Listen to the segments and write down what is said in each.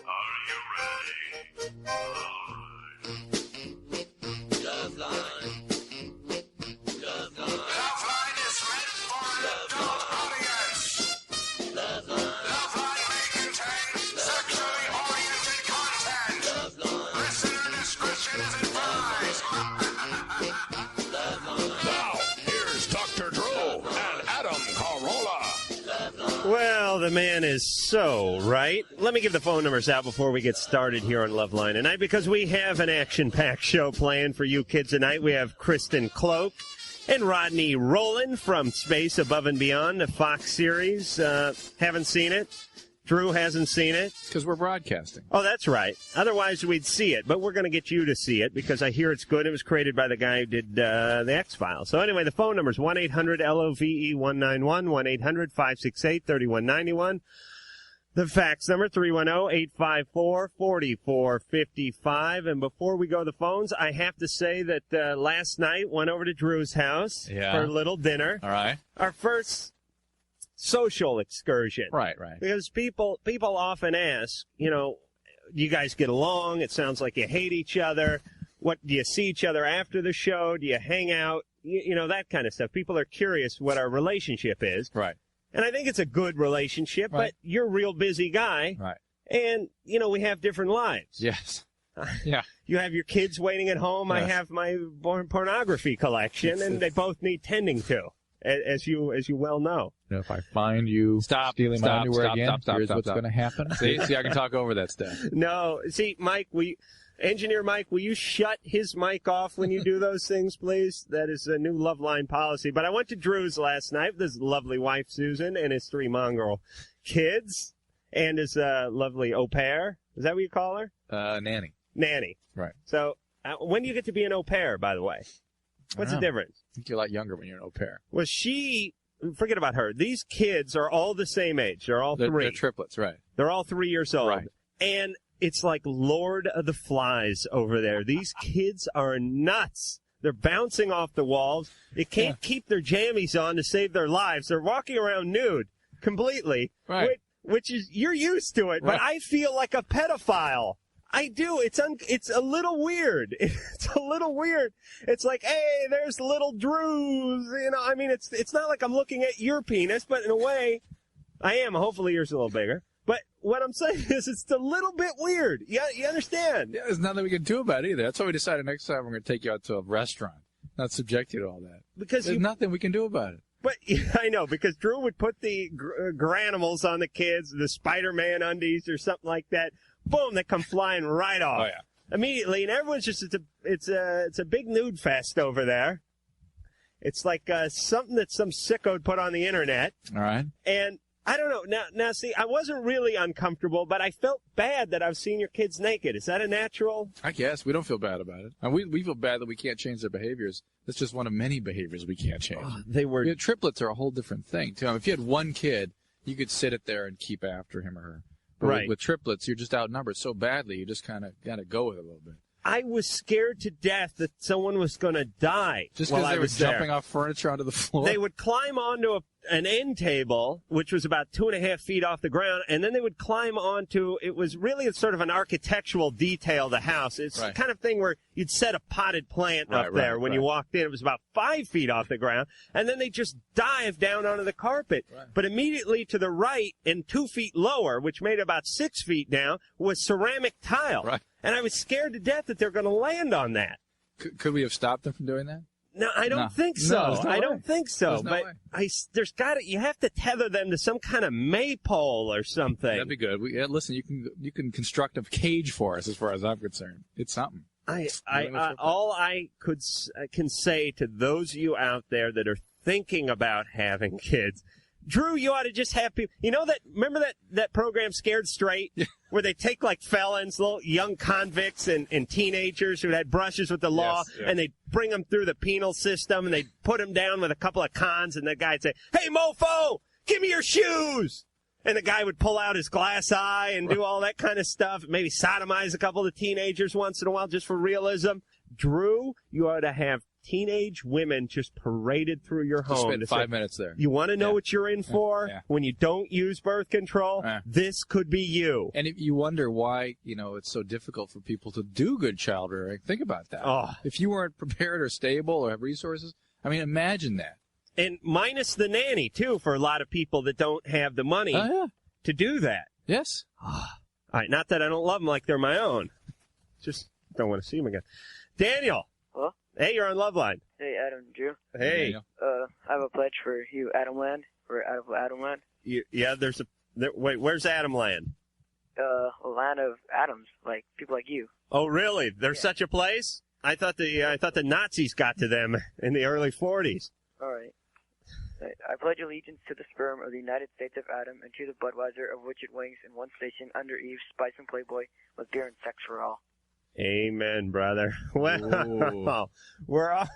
Are you ready? Loveline. Loveline is meant for an adult audience. Loveline may contain sexually oriented content. Listener discretion is advised. Now, here's Dr. Drew and Adam Carolla. Well, the man is so right. Let me give the phone numbers out before we get started here on Loveline tonight, because we have an action-packed show planned for you kids tonight. We have Kristen, Cloke, and Rodney, Rowland from Space Above and Beyond, the Fox series. Haven't seen it. Drew hasn't seen it. Because we're broadcasting. Oh, that's right. Otherwise, we'd see it. But we're going to get you to see it because I hear it's good. It was created by the guy who did the X-Files. So anyway, the phone number is 1-800-LOVE-191, 1-800-568-3191. The fax number, 310-854-4455. And before we go to the phones, I have to say that last night went over to Drew's house for a little dinner. All right. Our first social excursion. Right. Because people often ask, do you guys get along? It sounds like you hate each other. What, do you see each other after the show? Do you hang out? That kind of stuff. People are curious what our relationship is. Right. And I think it's a good relationship, but you're a real busy guy. Right. And, we have different lives. Yes. Yeah. You have your kids waiting at home. Yes. I have my pornography collection, and they both need tending to, as you well know. If I find you stealing my underwear again, here's what's going to happen. See, I can talk over that stuff. No. See, Mike, Engineer Mike, will you shut his mic off when you do those things, please? That is a new Loveline policy. But I went to Drew's last night with his lovely wife, Susan, and his 3 mongrel kids, and his lovely au pair. Is that what you call her? Nanny. Nanny. Right. So when do you get to be an au pair, by the way? What's the difference? I think you're a lot younger when you're an au pair. Well, forget about her. These kids are all the same age. They're all 3. They're triplets, right. They're all 3 years old. Right. And it's like Lord of the Flies over there. These kids are nuts. They're bouncing off the walls. They can't keep their jammies on to save their lives. They're walking around nude completely, right. which is, you're used to it, but I feel like a pedophile. I do. It's a little weird. It's a little weird. It's like, hey, there's little Drews. It's not like I'm looking at your penis, but in a way, I am. Hopefully yours is a little bigger. But what I'm saying is it's a little bit weird. You understand? Yeah, there's nothing we can do about it either. That's why we decided next time we're going to take you out to a restaurant, not subject you to all that. Because there's nothing we can do about it. But I know, because Drew would put the granimals on the kids, the Spider-Man undies or something like that. Boom, they come flying right off. Oh, yeah. Immediately, and everyone's just, it's a big nude fest over there. It's like something that some sicko would put on the internet. All right. And I don't know. Now, see, I wasn't really uncomfortable, but I felt bad that I've seen your kids naked. Is that a natural? I guess. We don't feel bad about it. And we feel bad that we can't change their behaviors. That's just one of many behaviors we can't change. Triplets are a whole different thing, too. If you had one kid, you could sit it there and keep after him or her. But right. With triplets, you're just outnumbered so badly, you just kind of got to go with it a little bit. I was scared to death that someone was going to die. Just because they were jumping off furniture onto the floor? They would climb onto an end table, which was about 2.5 feet off the ground, and then they would climb onto, it was really sort of an architectural detail of the house. It's the kind of thing where you'd set a potted plant up there when you walked in. It was about 5 feet off the ground, and then they just dive down onto the carpet. Right. But immediately to the right and 2 feet lower, which made about 6 feet down, was ceramic tile. Right. And I was scared to death that they're going to land on that. Could we have stopped them from doing that? No, I don't think so. I don't think so. But you have to tether them to some kind of maypole or something. That'd be good. Listen, you can construct a cage for us, as far as I'm concerned. It's something. All I can say to those of you out there that are thinking about having kids, Drew, you ought to just have people. Remember that program Scared Straight, where they take like felons, little young convicts and teenagers who had brushes with the law, and they bring them through the penal system, and they put them down with a couple of cons, and the guy'd say, "Hey, mofo, give me your shoes." And the guy would pull out his glass eye and do all that kind of stuff, maybe sodomize a couple of teenagers once in a while just for realism. Drew, you ought to have teenage women just paraded through your home. Spend 5 minutes there. You want to know what you're in for when you don't use birth control? This could be you. And if you wonder why, it's so difficult for people to do good child rearing, think about that. Oh. If you weren't prepared or stable or have resources, imagine that. And minus the nanny, too, for a lot of people that don't have the money to do that. Yes. All right, not that I don't love them like they're my own. Just don't want to see them again. Daniel. Hello? Hey, you're on Loveline. Hey, Adam, Drew. Hey. I have a pledge for you, Adamland. We're out of Adamland. Wait, where's Adamland? A land of Adams, like people like you. Oh, really? There's such a place? I thought the Nazis got to them in the early 40s. All right. I pledge allegiance to the sperm of the United States of Adam and to the Budweiser of which it wings in one station under Eve, Spice and Playboy with beer and sex for all. Amen, brother. Well, we're all...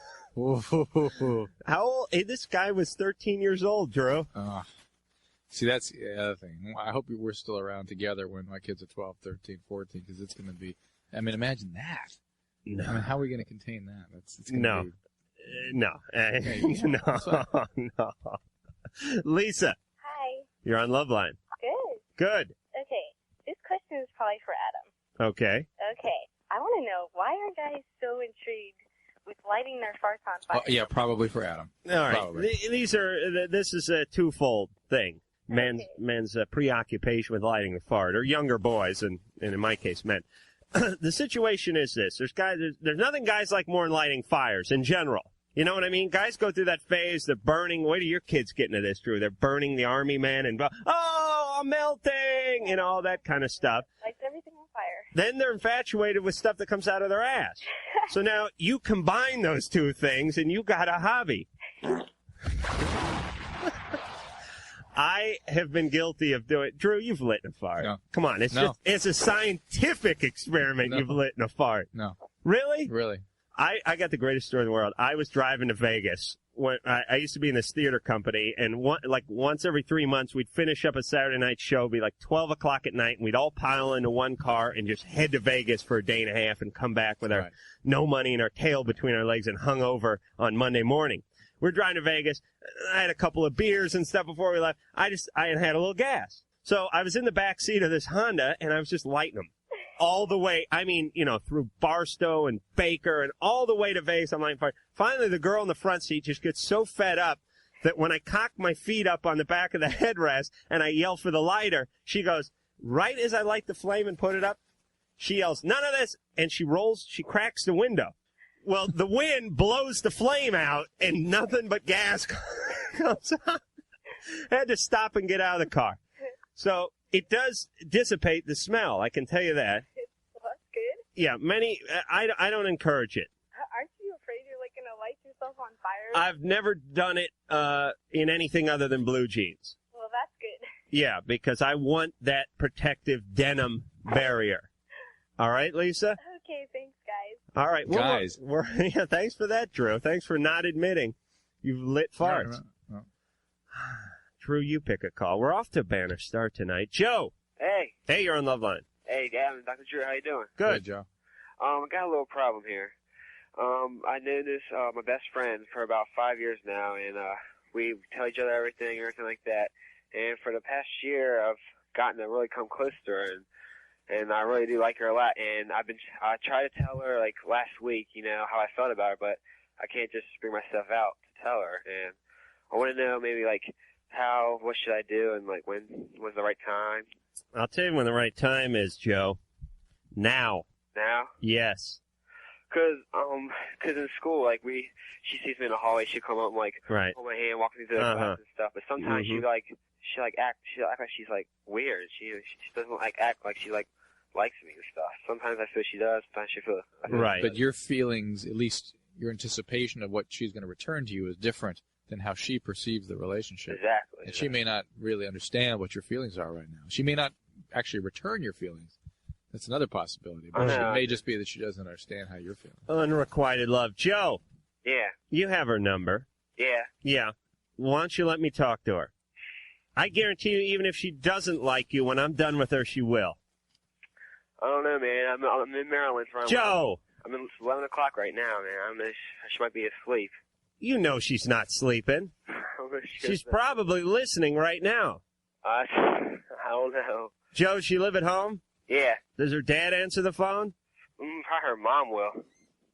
How old? Hey, this guy was 13 years old, Drew. See, that's the other thing. I hope we're still around together when my kids are 12, 13, 14, because it's going to be... imagine that. No. How are we going to contain that? No. No. No. Lisa. Hi. You're on Loveline. Good. Okay. This question is probably for Adam. Okay. I want to know, why are guys so intrigued with lighting their farts on fire? Yeah, probably for Adam. All right. Probably. This is a twofold thing. Man's preoccupation with lighting the fart, or younger boys, and in my case, men. The situation is this. There's nothing guys like more than lighting fires in general. You know what I mean? Guys go through that phase, the burning. Wait till your kids get into this, Drew. They're burning the army man and, I'm melting, all that kind of stuff. Lights everything on fire. Then they're infatuated with stuff that comes out of their ass. So now you combine those two things and you got a hobby. I have been guilty of doing. Drew, you've lit in a fart. No. Come on, it's a scientific experiment. No. You've lit in a fart. No. Really? Really. I got the greatest story in the world. I was driving to Vegas when I used to be in this theater company, and once every 3 months we'd finish up a Saturday night show, be like 12 o'clock at night, and we'd all pile into one car and just head to Vegas for a day and a half and come back with our no money and our tail between our legs and hung over on Monday morning. We're driving to Vegas. I had a couple of beers and stuff before we left. I had a little gas. So I was in the back seat of this Honda, and I was just lighting them all the way. Through Barstow and Baker and all the way to Vegas. I'm lighting fire. Finally, the girl in the front seat just gets so fed up that when I cock my feet up on the back of the headrest and I yell for the lighter, she goes, right as I light the flame and put it up, she yells, "None of this!" And she cracks the window. Well, the wind blows the flame out, and nothing but gas comes out. I had to stop and get out of the car. So it does dissipate the smell, I can tell you that. Well, that's good. Yeah, I don't encourage it. Aren't you afraid you're going to light yourself on fire? I've never done it in anything other than blue jeans. Well, that's good. Yeah, because I want that protective denim barrier. All right, Lisa? Okay, thanks, guys. All right. Guys. Yeah, thanks for that, Drew. Thanks for not admitting you've lit farts. No. Drew, you pick a call. We're off to a banner start tonight. Joe. Hey. Hey, you're on Loveline. Hey, Adam, Dr. Drew, how you doing? Good. Joe. I got a little problem here. I knew this my best friend for about 5 years now, and we tell each other everything like that. And for the past year, I've gotten to really come close to her, and I really do like her a lot. And I tried to tell her like last week, how I felt about her, but I can't just bring myself out to tell her. And I want to know maybe like what should I do, and like when was the right time? I'll tell you when the right time is, Joe. Now. Now? Yes. Cause in school, like she sees me in the hallway, she'll come up and like hold my hand, walk me through the class and stuff. But sometimes she'll act like she's like weird. She doesn't act like she likes me and stuff. Sometimes I feel she does. Sometimes she feels right. But your feelings, at least your anticipation of what she's going to return to you, is different than how she perceives the relationship. Exactly. And she may not really understand what your feelings are right now. She may not actually return your feelings. That's another possibility. But it may just be that she doesn't understand how you're feeling. Unrequited love. Joe. Yeah. You have her number. Yeah. Yeah. Why don't you let me talk to her? I guarantee you, even if she doesn't like you, when I'm done with her, she will. I don't know, man. I'm in Maryland for Joe! It's 11 o'clock right now, man. She might be asleep. You know she's not sleeping. She's probably listening right now. I don't know. Joe, she live at home? Yeah. Does her dad answer the phone? Probably her mom will.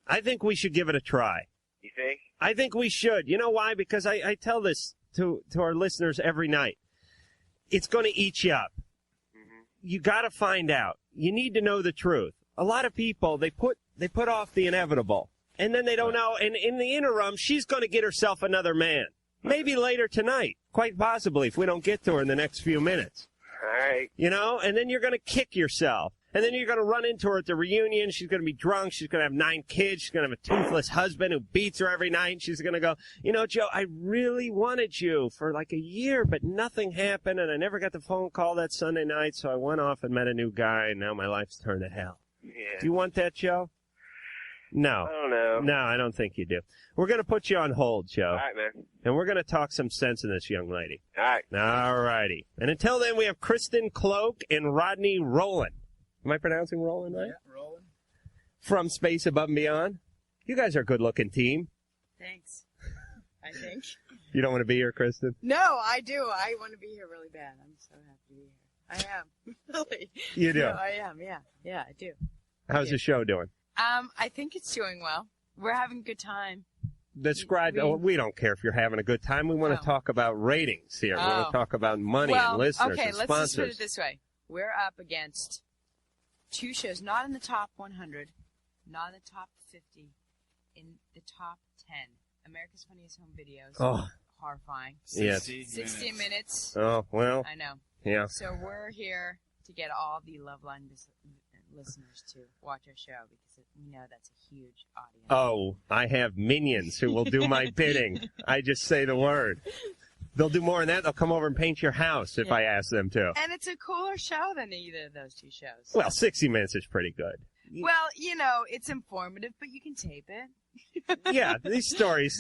I think we should give it a try. You think? I think we should. You know why? Because I tell this to our listeners every night. It's going to eat you up. Mm-hmm. You got to find out. You need to know the truth. A lot of people, they put off the inevitable, and then they don't know. And in the interim, she's going to get herself another man. Maybe later tonight, quite possibly, if we don't get to her in the next few minutes. All right. You know, and then you're going to kick yourself. And then you're going to run into her at the reunion. She's going to be drunk. She's going to have 9 kids. She's going to have a toothless husband who beats her every night. She's going to go, you know, Joe, I really wanted you for like a year, but nothing happened, and I never got the phone call that Sunday night, so I went off and met a new guy, and now my life's turned to hell. Yeah. Do you want that, Joe? No. I don't know. No, I don't think you do. We're going to put you on hold, Joe. All right, man. And we're going to talk some sense in this young lady. All right. All righty. And until then, we have Kristen, Cloke, and Rodney Rowland. Am I pronouncing Rowland right? Yeah, Rowland. From Space Above and Beyond. You guys are a good-looking team. Thanks. I think. You don't want to be here, Kristen? No, I do. I want to be here really bad. I'm so happy to be here. I am. Really. You do? No, I am, yeah. Yeah, I do. How's the show doing? I think it's doing well. We're having a good time. Describe. We don't care if you're having a good time. We want to talk about ratings here. We want to talk about money and listeners and sponsors. Okay, let's just put it this way. We're up against 2 shows, not in the top 100, not in the top 50, in the top 10. America's Funniest Home Videos. Oh. Horrifying. 60 minutes. Oh, well. I know. Yeah. So we're here to get all the Loveline listeners to watch our show because we know that's a huge audience. Oh, I have minions who will do my bidding. I just say the word. They'll do more than that. They'll come over and paint your house if I ask them to. And it's a cooler show than either of those 2 shows. Well, 60 Minutes is pretty good. Well, you know, it's informative, but you can tape it. Yeah, these stories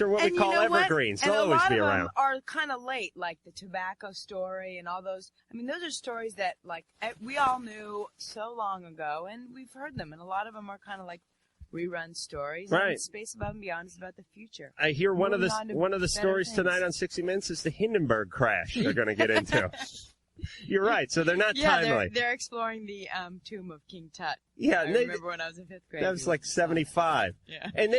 are what we call evergreens. They'll always be around. And a lot of them are kind of late, like the tobacco story and all those. I mean, those are stories that, like, we all knew so long ago, and we've heard them. And a lot of them are kind of like rerun stories. Right. And Space Above and Beyond is about the future. I hear one of the stories tonight on 60 Minutes is the Hindenburg crash they're going to get into. You're right. So they're not timely. They're exploring the tomb of King Tut. Yeah, I remember when I was in 5th grade. That was like 75. Yeah. And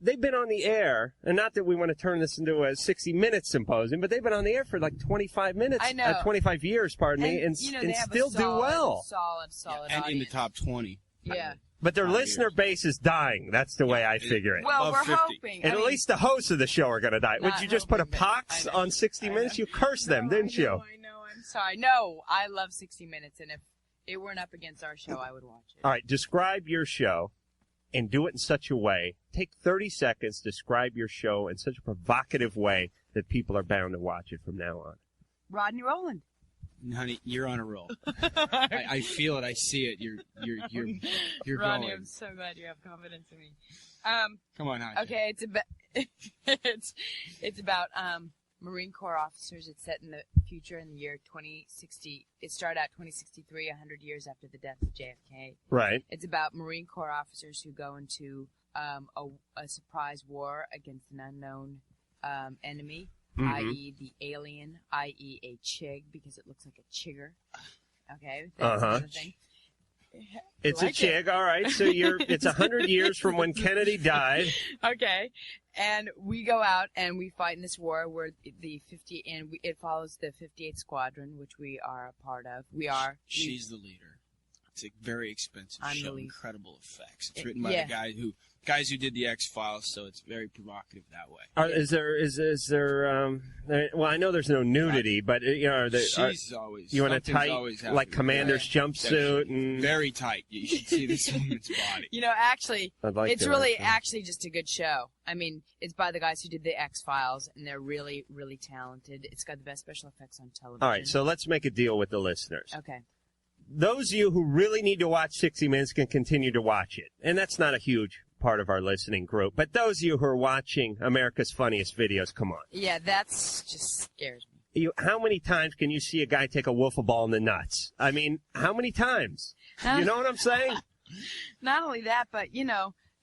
they've been on the air, and not that we want to turn this into a 60 Minutes symposium, but they've been on the air for like 25 minutes. I know. 25 years, pardon me, and still do well. Solid and audience. in the top 20. Yeah. But their listener base is dying. That's the way I figure it. Well, we're 50. hoping. And at least the hosts of the show are going to die. Would you just put a pox on 60 Minutes? You cursed them, didn't you? I know. I'm sorry. No, I love 60 Minutes, and if it weren't up against our show, I would watch it. All right, describe your show and do it in such a way. Take 30 seconds, describe your show in such a provocative way that people are bound to watch it from now on. Rodney Rowland. Honey, you're on a roll. I feel it. I see it. You're Rodney, going. I'm so glad you have confidence in me. Come on, honey. Okay, it's about Marine Corps officers. It's set in the future in the year 2060. It started out 2063, 100 years after the death of JFK. Right. It's about Marine Corps officers who go into a surprise war against an unknown enemy. Mm-hmm. i.e. the alien, i.e. a chig, because it looks like a chigger. Okay? That's another thing. It's a chig, all right. So it's 100 years from when Kennedy died. Okay. And we go out and we fight in this war where it follows the 58th Squadron, which we are a part of. She's the leader. It's a very expensive I'm show, the lead. incredible effects. It's written by the guys who did the X-Files, so it's very provocative that way. Is there? Well, I know there's no nudity, but she's always. You want a tight, like commander's jumpsuit and very tight. You should see this woman's body. You know, actually, it's really actually just a good show. I mean, it's by the guys who did the X-Files, and they're really, really talented. It's got the best special effects on television. All right, so let's make a deal with the listeners. Okay. Those of you who really need to watch 60 Minutes can continue to watch it. And that's not a huge part of our listening group. But those of you who are watching America's Funniest Videos, come on. Yeah, that's just scares me. How many times can you see a guy take a wiffle ball in the nuts? I mean, how many times? You know what I'm saying? Not only that, but,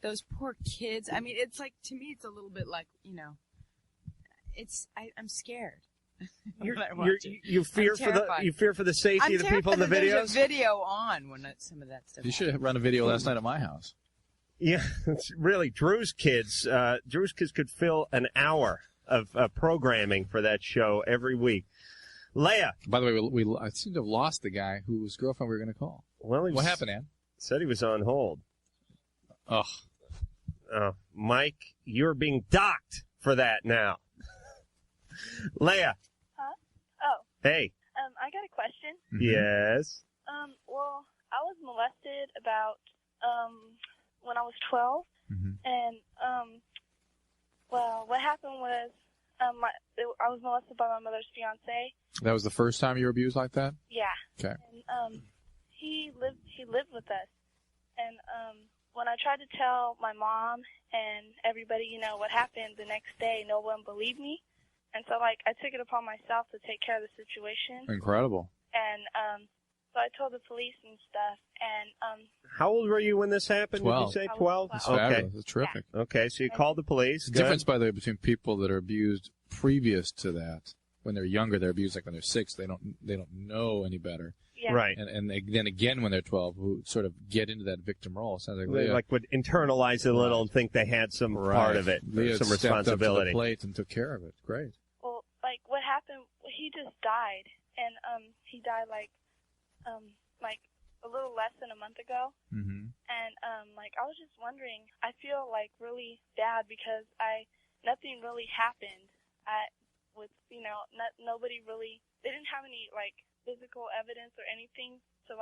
those poor kids. I mean, it's like, to me, it's a little bit like, I'm scared. You fear for the safety of the people in the videos? There's a video on when some of that stuff. You should have run a video last night at my house. Yeah, it's really, Drew's kids could fill an hour of programming for that show every week. Leia. By the way, I seem to have lost the guy whose girlfriend we were going to call. Well, what happened, Ann? Said he was on hold. Oh. Mike, you're being docked for that now. Leia. Huh? Oh. Hey. I got a question. Mm-hmm. Yes. Well, I was molested about, when I was 12. Mm-hmm. And, well, what happened was, I was molested by my mother's fiance. That was the first time you were abused like that? Yeah. Okay. And, he lived with us. And, when I tried to tell my mom and everybody, what happened the next day, no one believed me. And so, I took it upon myself to take care of the situation. Incredible. And, so I told the police and stuff. And, how old were you when this happened? 12. Did you say 12? That's okay. fabulous. That's terrific. Yeah. Okay, so you called the police. The difference, by the way, between people that are abused previous to that, when they're younger, they're abused like when they're 6, they don't know any better. Yeah. Right. And then again when they're 12, who sort of get into that victim role. It sounds like Leah, would internalize it a little and think they had some part of it, Leah some stepped responsibility. up to the plate and took care of it. Great. Well, what happened, he just died. And, he died, a little less than a month ago. Mm-hmm. And, I was just wondering, I feel, really bad because nothing really happened nobody really, they didn't have any, physical evidence or anything to,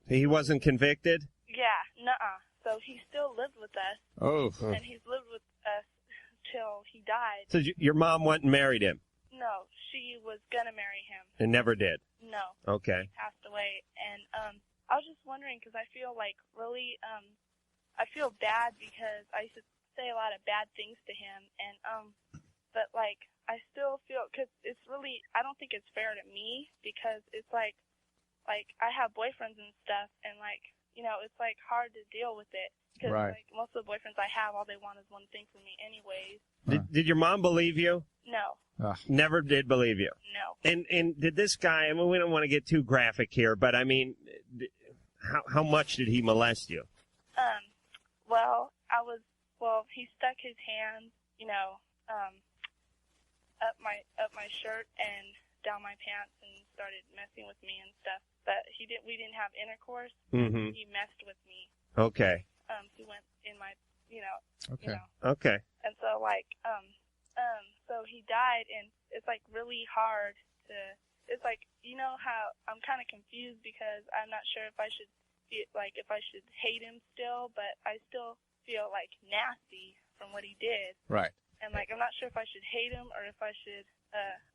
He wasn't convicted? Yeah, nuh-uh. So he still lived with us. Oh. And he's lived with us till he died. So your mom went and married him? No, she was gonna marry him. And never did? No. Okay. He passed away. And, I was just wondering, because I feel really, I feel bad because I used to say a lot of bad things to him. And, but, I still feel, because it's really, I don't think it's fair to me, because it's I have boyfriends and stuff, and it's hard to deal with it. Because most of the boyfriends I have, all they want is one thing from me anyways. Did your mom believe you? No. Never did believe you? No. And did this guy, we don't want to get too graphic here, but how much did he molest you? He stuck his hands, up my shirt and down my pants and started messing with me and stuff. But we didn't have intercourse. Mm-hmm. He messed with me. Okay. He went in my, Okay. Okay. And so so he died, and it's really hard to. It's how I'm kind of confused because I'm not sure if I should if I should hate him still, but I still feel nasty from what he did. Right. And I'm not sure if I should hate him or if I should.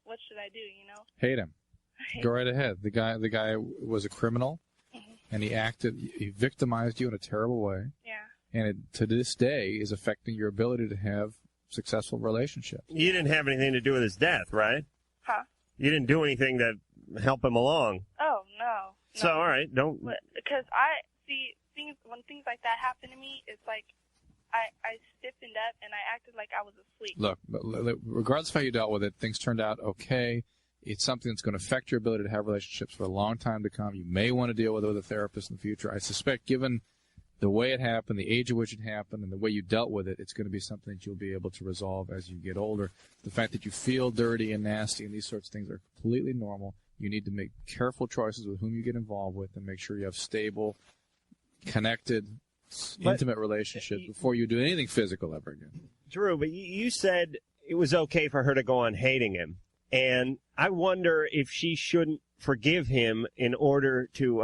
What should I do? Hate him. Go right ahead. The guy was a criminal, and he victimized you in a terrible way. Yeah. And it, to this day, is affecting your ability to have successful relationships. You didn't have anything to do with his death, right? Huh? You didn't do anything to help him along. Oh, no. So, all right, don't. Because I see when things like that happen to me, it's I stiffened up and I acted like I was asleep. Look, regardless of how you dealt with it, things turned out okay. It's something that's going to affect your ability to have relationships for a long time to come. You may want to deal with it with a therapist in the future. I suspect, given the way it happened, the age at which it happened, and the way you dealt with it, it's going to be something that you'll be able to resolve as you get older. The fact that you feel dirty and nasty and these sorts of things are completely normal. You need to make careful choices with whom you get involved with and make sure you have stable, connected, intimate relationships before you do anything physical ever again. Drew, but you said it was okay for her to go on hating him. And I wonder if she shouldn't forgive him in order to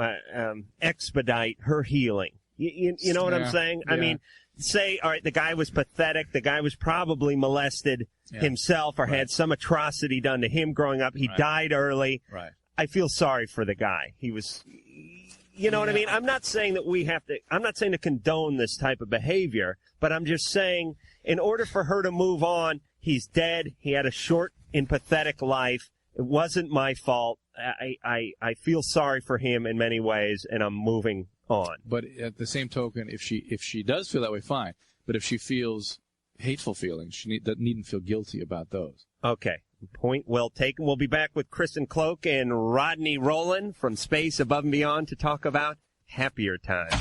expedite her healing. You know what I'm saying? Yeah. I mean, say, all right, the guy was pathetic. The guy was probably molested himself or had some atrocity done to him growing up. He died early. Right. I feel sorry for the guy. He was, you know what I mean? I'm not saying that I'm not saying to condone this type of behavior, but I'm just saying in order for her to move on, he's dead. He had a short and pathetic life. It wasn't my fault. I feel sorry for him in many ways, and I'm moving on. But at the same token, if she does feel that way, fine. But if she feels hateful feelings, she needn't feel guilty about those. Okay. Point well taken. We'll be back with Kristen Cloke and Rodney Rowland from Space Above and Beyond to talk about happier times.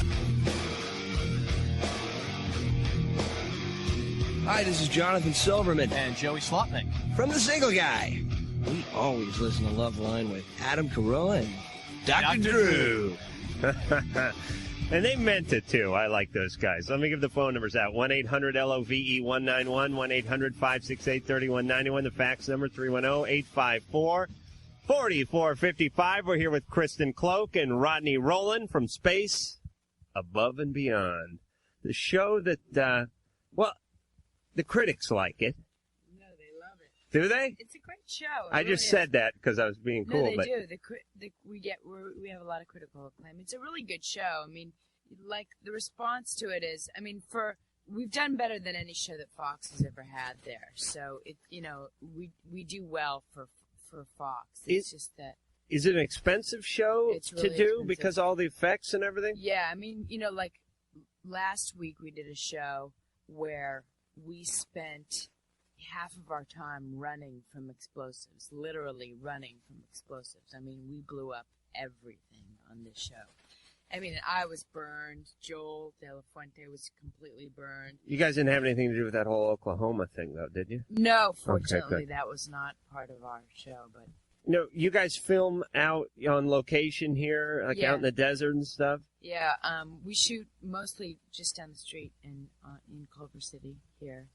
Hi, this is Jonathan Silverman. And Joey Slotnick. From The Single Guy. We always listen to Loveline with Adam Carolla and Dr. Drew. And they meant it, too. I like those guys. Let me give the phone numbers out. 1-800-LOVE-191, 1-800-568-3191. The fax number, 310-854-4455. We're here with Kristen Cloke and Rodney Rowland from Space Above and Beyond. The show that, well, the critics like it. No, they love it. Do they? It's a great show. I just said that because I was being cool. No, they but do. We have a lot of critical acclaim. It's a really good show. I mean, like the response to it is, I mean, we've done better than any show that Fox has ever had there. So we do well for Fox. It's just that. Is it an expensive show really to do because all the effects and everything? Yeah, I mean, like last week we did a show where we spent half of our time running from explosives, literally running from explosives. I mean, we blew up everything on this show. I mean, I was burned. Joel De La Fuente was completely burned. You guys didn't have anything to do with that whole Oklahoma thing, though, did you? No, fortunately, that was not part of our show. But you guys film out on location here, like out in the desert and stuff? Yeah, we shoot mostly just down the street in Culver City here.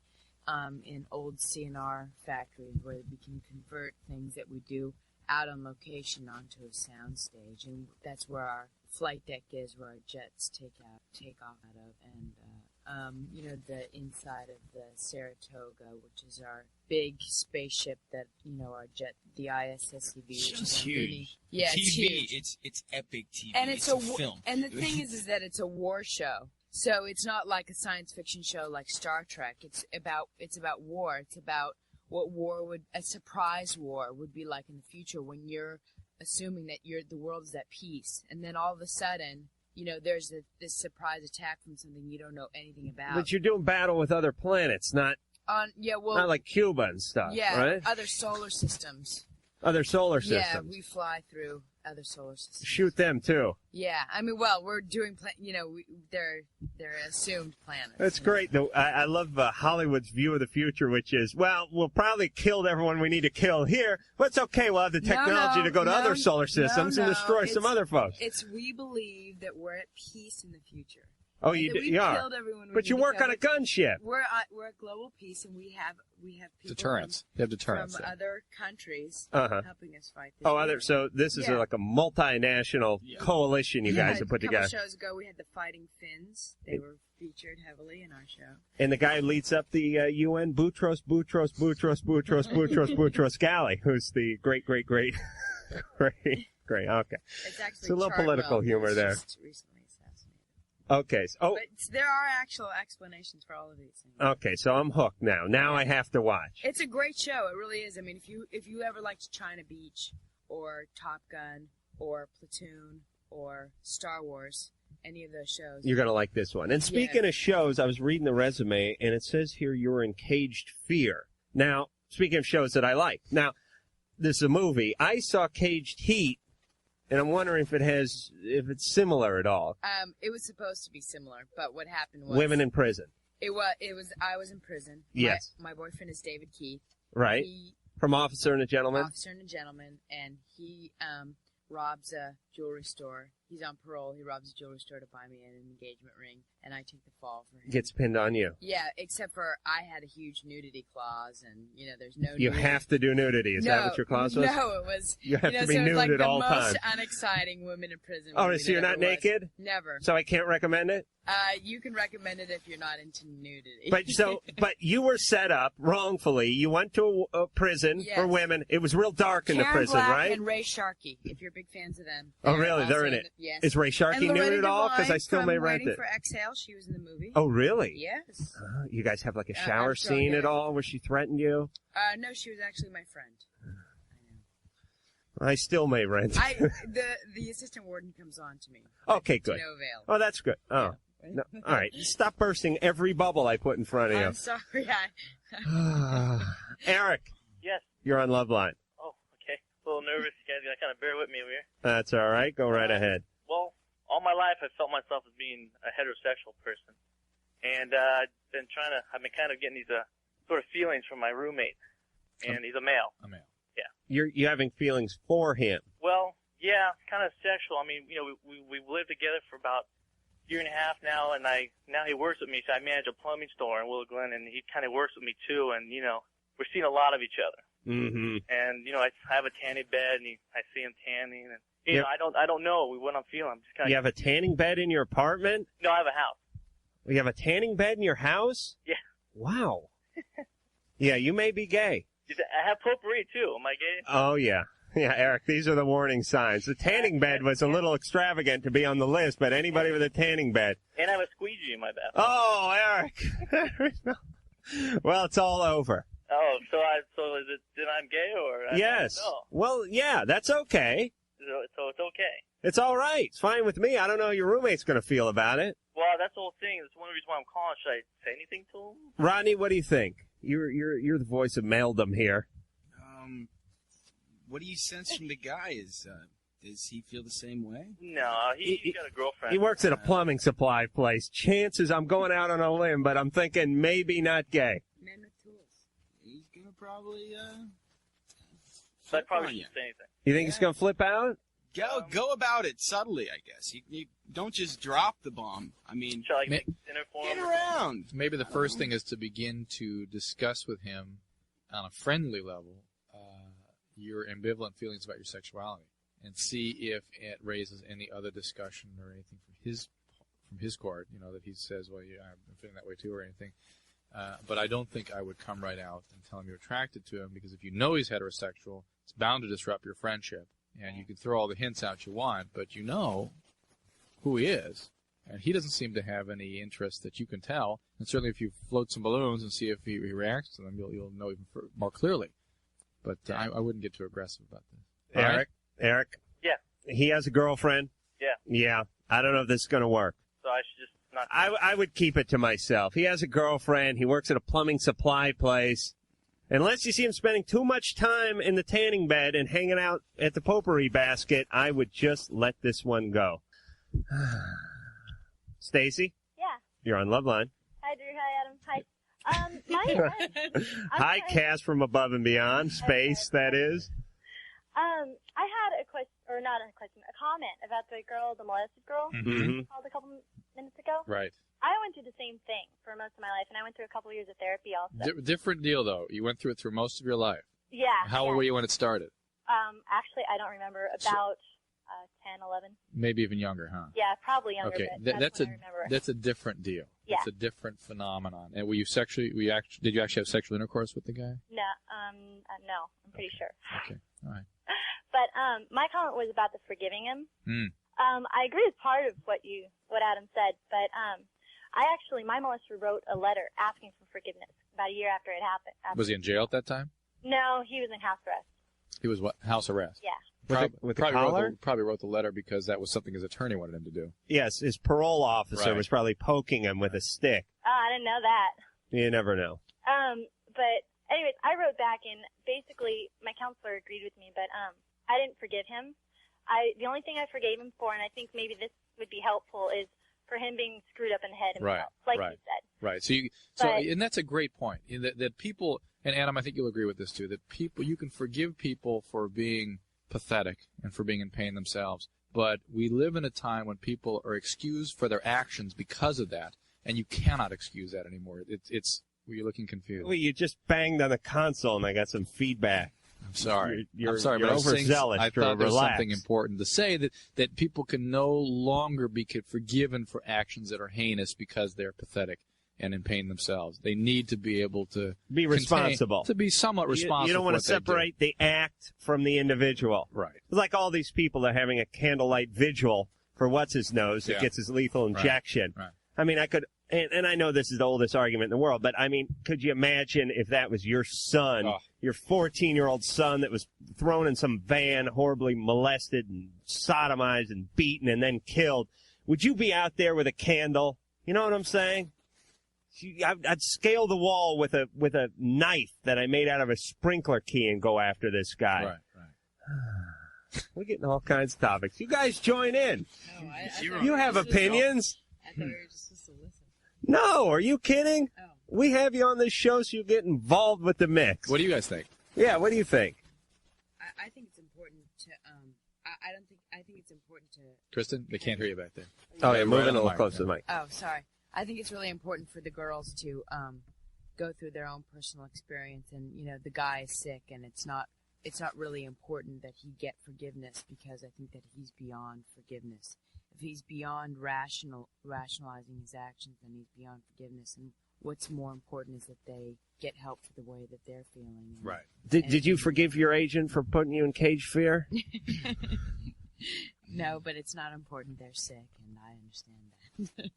In old CNR factories where we can convert things that we do out on location onto a sound stage, and that's where our flight deck is, where our jets take off out of, and the inside of the Saratoga, which is our big spaceship that our jet, the ISSCV, which is huge. Yeah, TV, it's huge. It's epic TV. And it's a film. And the thing is that it's a war show. So it's not like a science fiction show like Star Trek. It's about war. It's about what a surprise war would be like in the future when you're assuming that the world is at peace, and then all of a sudden, there's this surprise attack from something you don't know anything about. But you're doing battle with other planets, not like Cuba and stuff, right? Other solar systems. Other solar systems. Yeah, we fly through other solar systems. Shoot them too. Yeah, I mean, we're doing, they're assumed planets. That's great, though. I love Hollywood's view of the future, which is, we'll probably kill everyone we need to kill here, but it's okay. We'll have the technology to go to other solar systems and destroy some other folks. We believe that we're at peace in the future. Oh, you are. Killed everyone but you work on a gunship. We're at global peace, and we have people deterrence. They have deterrence from other countries helping us fight this. So this is like a multinational coalition you guys have put together. A couple shows ago, we had the Fighting Finns. They were featured heavily in our show. And the guy who leads up the UN, Boutros Ghali, who's the great. Okay. It's actually a little political humor there. Okay. But there are actual explanations for all of these things. Okay, so I'm hooked now. Now I have to watch. It's a great show. It really is. I mean, if you ever liked China Beach or Top Gun or Platoon or Star Wars, any of those shows, you're going to like this one. And speaking of shows, I was reading the resume, and it says here you're in Caged Fear. Now, speaking of shows that I like. Now, this is a movie. I saw Caged Heat. And I'm wondering if it's similar at all. It was supposed to be similar, but what happened was women in prison. I was in prison. Yes. My boyfriend is David Keith. Right. From Officer and a Gentleman. Officer and a Gentleman, and he robs a jewelry store. He's on parole. He robs a jewelry store to buy me an engagement ring, and I take the fall for him. Gets pinned on you. Yeah, except for I had a huge nudity clause, and there's no. You have to do nudity. Is that what your clause was? No, it was. You have to be nude at all times. The most unexciting women in prison. Oh, so you're not naked? Never. So I can't recommend it? You can recommend it if you're not into nudity. But you were set up wrongfully. You went to a prison for women. It was real dark in the prison, Black right? And Ray Sharkey, if you're big fans of them. Oh, really? They're in it. Yes. Is Ray Sharkey nude at all? Because I still may rent it. For Exhale, she was in the movie. Oh, really? Yes. You guys have like a shower scene at all where she threatened you? No, she was actually my friend. I still may rent. The assistant warden comes on to me. Okay, good. No avail. Oh, that's good. Oh. No. All right. Stop bursting every bubble I put in front of you. I'm sorry. Eric. Yes. You're on Loveline. Oh, okay. A little nervous. You guys got to kind of bear with me over here. That's all right. Go right ahead. Well, all my life I felt myself as being a heterosexual person. And I've been kind of getting these sort of feelings from my roommate. And he's a male. A male. Yeah. You're having feelings for him. Well, yeah, kind of sexual. I mean, we've lived together for about a year and a half now, and now he works with me. So I manage a plumbing store in Willow Glen, and he kind of works with me too. And we're seeing a lot of each other. Mm-hmm. And I have a tanning bed, and I see him tanning, and I don't know what I'm feeling. I'm just kind of. You have a tanning bed in your apartment? No, I have a house. You have a tanning bed in your house? Yeah. Wow. Yeah, you may be gay. I have potpourri too. Am I gay? Oh yeah. Yeah, Eric, these are the warning signs. The tanning bed was a little extravagant to be on the list, but anybody with a tanning bed. And I have a squeegee in my bathroom. Oh, Eric. Well, it's all over. Oh, so is it that I'm gay or? Yes. Well, yeah, that's okay. So it's okay. It's all right. It's fine with me. I don't know how your roommate's going to feel about it. Well, that's the whole thing. That's one reason why I'm calling. Should I say anything to him? Rodney, what do you think? You're the voice of maledom here. What do you sense from the guy? Does he feel the same way? No, he's got a girlfriend. He works at a plumbing supply place. Chances, I'm going out on a limb, but I'm thinking maybe not gay. Men with tools. He's gonna probably So I probably shouldn't say anything. You think he's going to flip out? Go about it subtly, I guess. You don't just drop the bomb. I mean, shall I get around. Maybe the first thing is to begin to discuss with him on a friendly level your ambivalent feelings about your sexuality, and see if it raises any other discussion or anything from his court. That he says, "Well, yeah, I'm feeling that way too," or anything. But I don't think I would come right out and tell him you're attracted to him, because if you know he's heterosexual, it's bound to disrupt your friendship. And you can throw all the hints out you want, but you know who he is. And he doesn't seem to have any interest that you can tell. And certainly if you float some balloons and see if he reacts to them, you'll know even more clearly. But I wouldn't get too aggressive about this. Eric? Yeah. He has a girlfriend? Yeah. Yeah. I don't know if this is going to work. So I should just not... I would keep it to myself. He has a girlfriend. He works at a plumbing supply place. Unless you see him spending too much time in the tanning bed and hanging out at the potpourri basket, I would just let this one go. Stacy? Yeah. You're on Loveline. Hi, Drew. Hi, Adam. Hi. Hi, Cass from Above and Beyond. Space, that is. I had a question, or not a question, a comment about the molested girl, called a couple minutes ago. Right. I went through the same thing for most of my life, and I went through a couple of years of therapy also. Different deal, though. You went through it through most of your life. Yeah. How old were you when it started? Actually, I don't remember. About 10, 11. Maybe even younger, huh? Yeah, probably younger. Okay, but that's a different deal. Yeah. It's a different phenomenon. And did you actually have sexual intercourse with the guy? No, no, I'm pretty sure. Okay, all right. But my comment was about the forgiving him. I agree with part of what Adam said, but my molester wrote a letter asking for forgiveness about a year after it happened. Was he in jail at that time? No, he was in house arrest. He was what? House arrest? Yeah. With the collar? Probably wrote the letter because that was something his attorney wanted him to do. Yes, his parole officer was probably poking him with a stick. Oh, I didn't know that. You never know. But anyways, I wrote back, and basically my counselor agreed with me, but I didn't forgive him. The only thing I forgave him for, and I think maybe this would be helpful, is for him being screwed up in the head himself, like you said. Right. And that's a great point. That people, and Adam, I think you'll agree with this too, that you can forgive people for being pathetic and for being in pain themselves, but we live in a time when people are excused for their actions because of that, and you cannot excuse that anymore. You're looking confused. Well, you just banged on the console and I got some feedback. I'm sorry. You're overzealous. I thought there was relax. something important to say, that people can no longer be forgiven for actions that are heinous because they're pathetic and in pain themselves. They need to be able to be responsible. To be somewhat responsible. You don't want to separate the act from the individual. Right. It's like all these people that are having a candlelight vigil for what's-his-nose that gets his lethal injection. Right. I mean, I could and I know this is the oldest argument in the world, but I mean, could you imagine if that was your son, your 14-year-old son that was thrown in some van, horribly molested and sodomized and beaten and then killed? Would you be out there with a candle? You know what I'm saying? I'd scale the wall with a knife that I made out of a sprinkler key and go after this guy. Right. We're getting all kinds of topics. You guys join in. No, you have opinions. I thought we were just supposed to listen. No, are you kidding? Oh. We have you on this show so you get involved with the mix. What do you guys think? Yeah, what do you think? I think it's important to. I think it's important to. Kristen, they can't hear you back there. Oh, yeah, moving a little closer to the mic. Oh, sorry. I think it's really important for the girls to go through their own personal experience, and the guy is sick, and it's not really important that he get forgiveness, because I think that he's beyond forgiveness. If he's beyond rationalizing his actions, then he's beyond forgiveness. And what's more important is that they get help for the way that they're feeling. Right. Did you forgive your agent for putting you in cage fear? No, but it's not important. They're sick, and I understand that.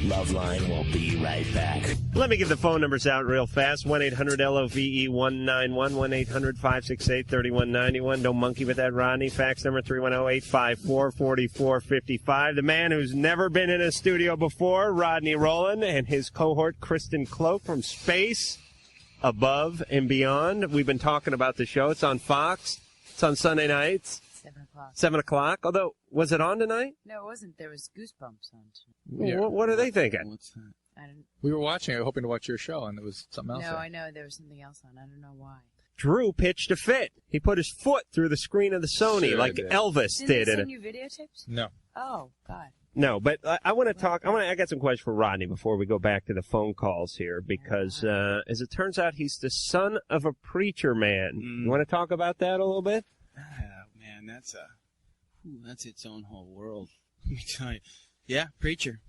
Loveline will be right back. Let me give the phone numbers out real fast. 1-800-LOVE-191, 1-800-568-3191. Don't monkey with that, Rodney. Fax number 310-854-4455. The man who's never been in a studio before, Rodney Rowland, and his cohort, Kristen Cloke, from space, above and beyond. We've been talking about the show. It's on Fox. It's on Sunday nights. 7 o'clock. 7 o'clock. Although, was it on tonight? No, it wasn't. There was Goosebumps on. Yeah. What are they thinking? What's that? I don't. We were watching it, hoping to watch your show, and it was something else. No, there. I know there was something else on. I don't know why. Drew pitched a fit. He put his foot through the screen of the Sony Sure like did. Elvis Didn't did. they send you videotapes? No. Oh, God. No, but I want to talk. I got some questions for Rodney before we go back to the phone calls here, because as it turns out, he's the son of a preacher man. You want to talk about that a little bit? Man, that's its own whole world. Let me tell you. Yeah, preacher.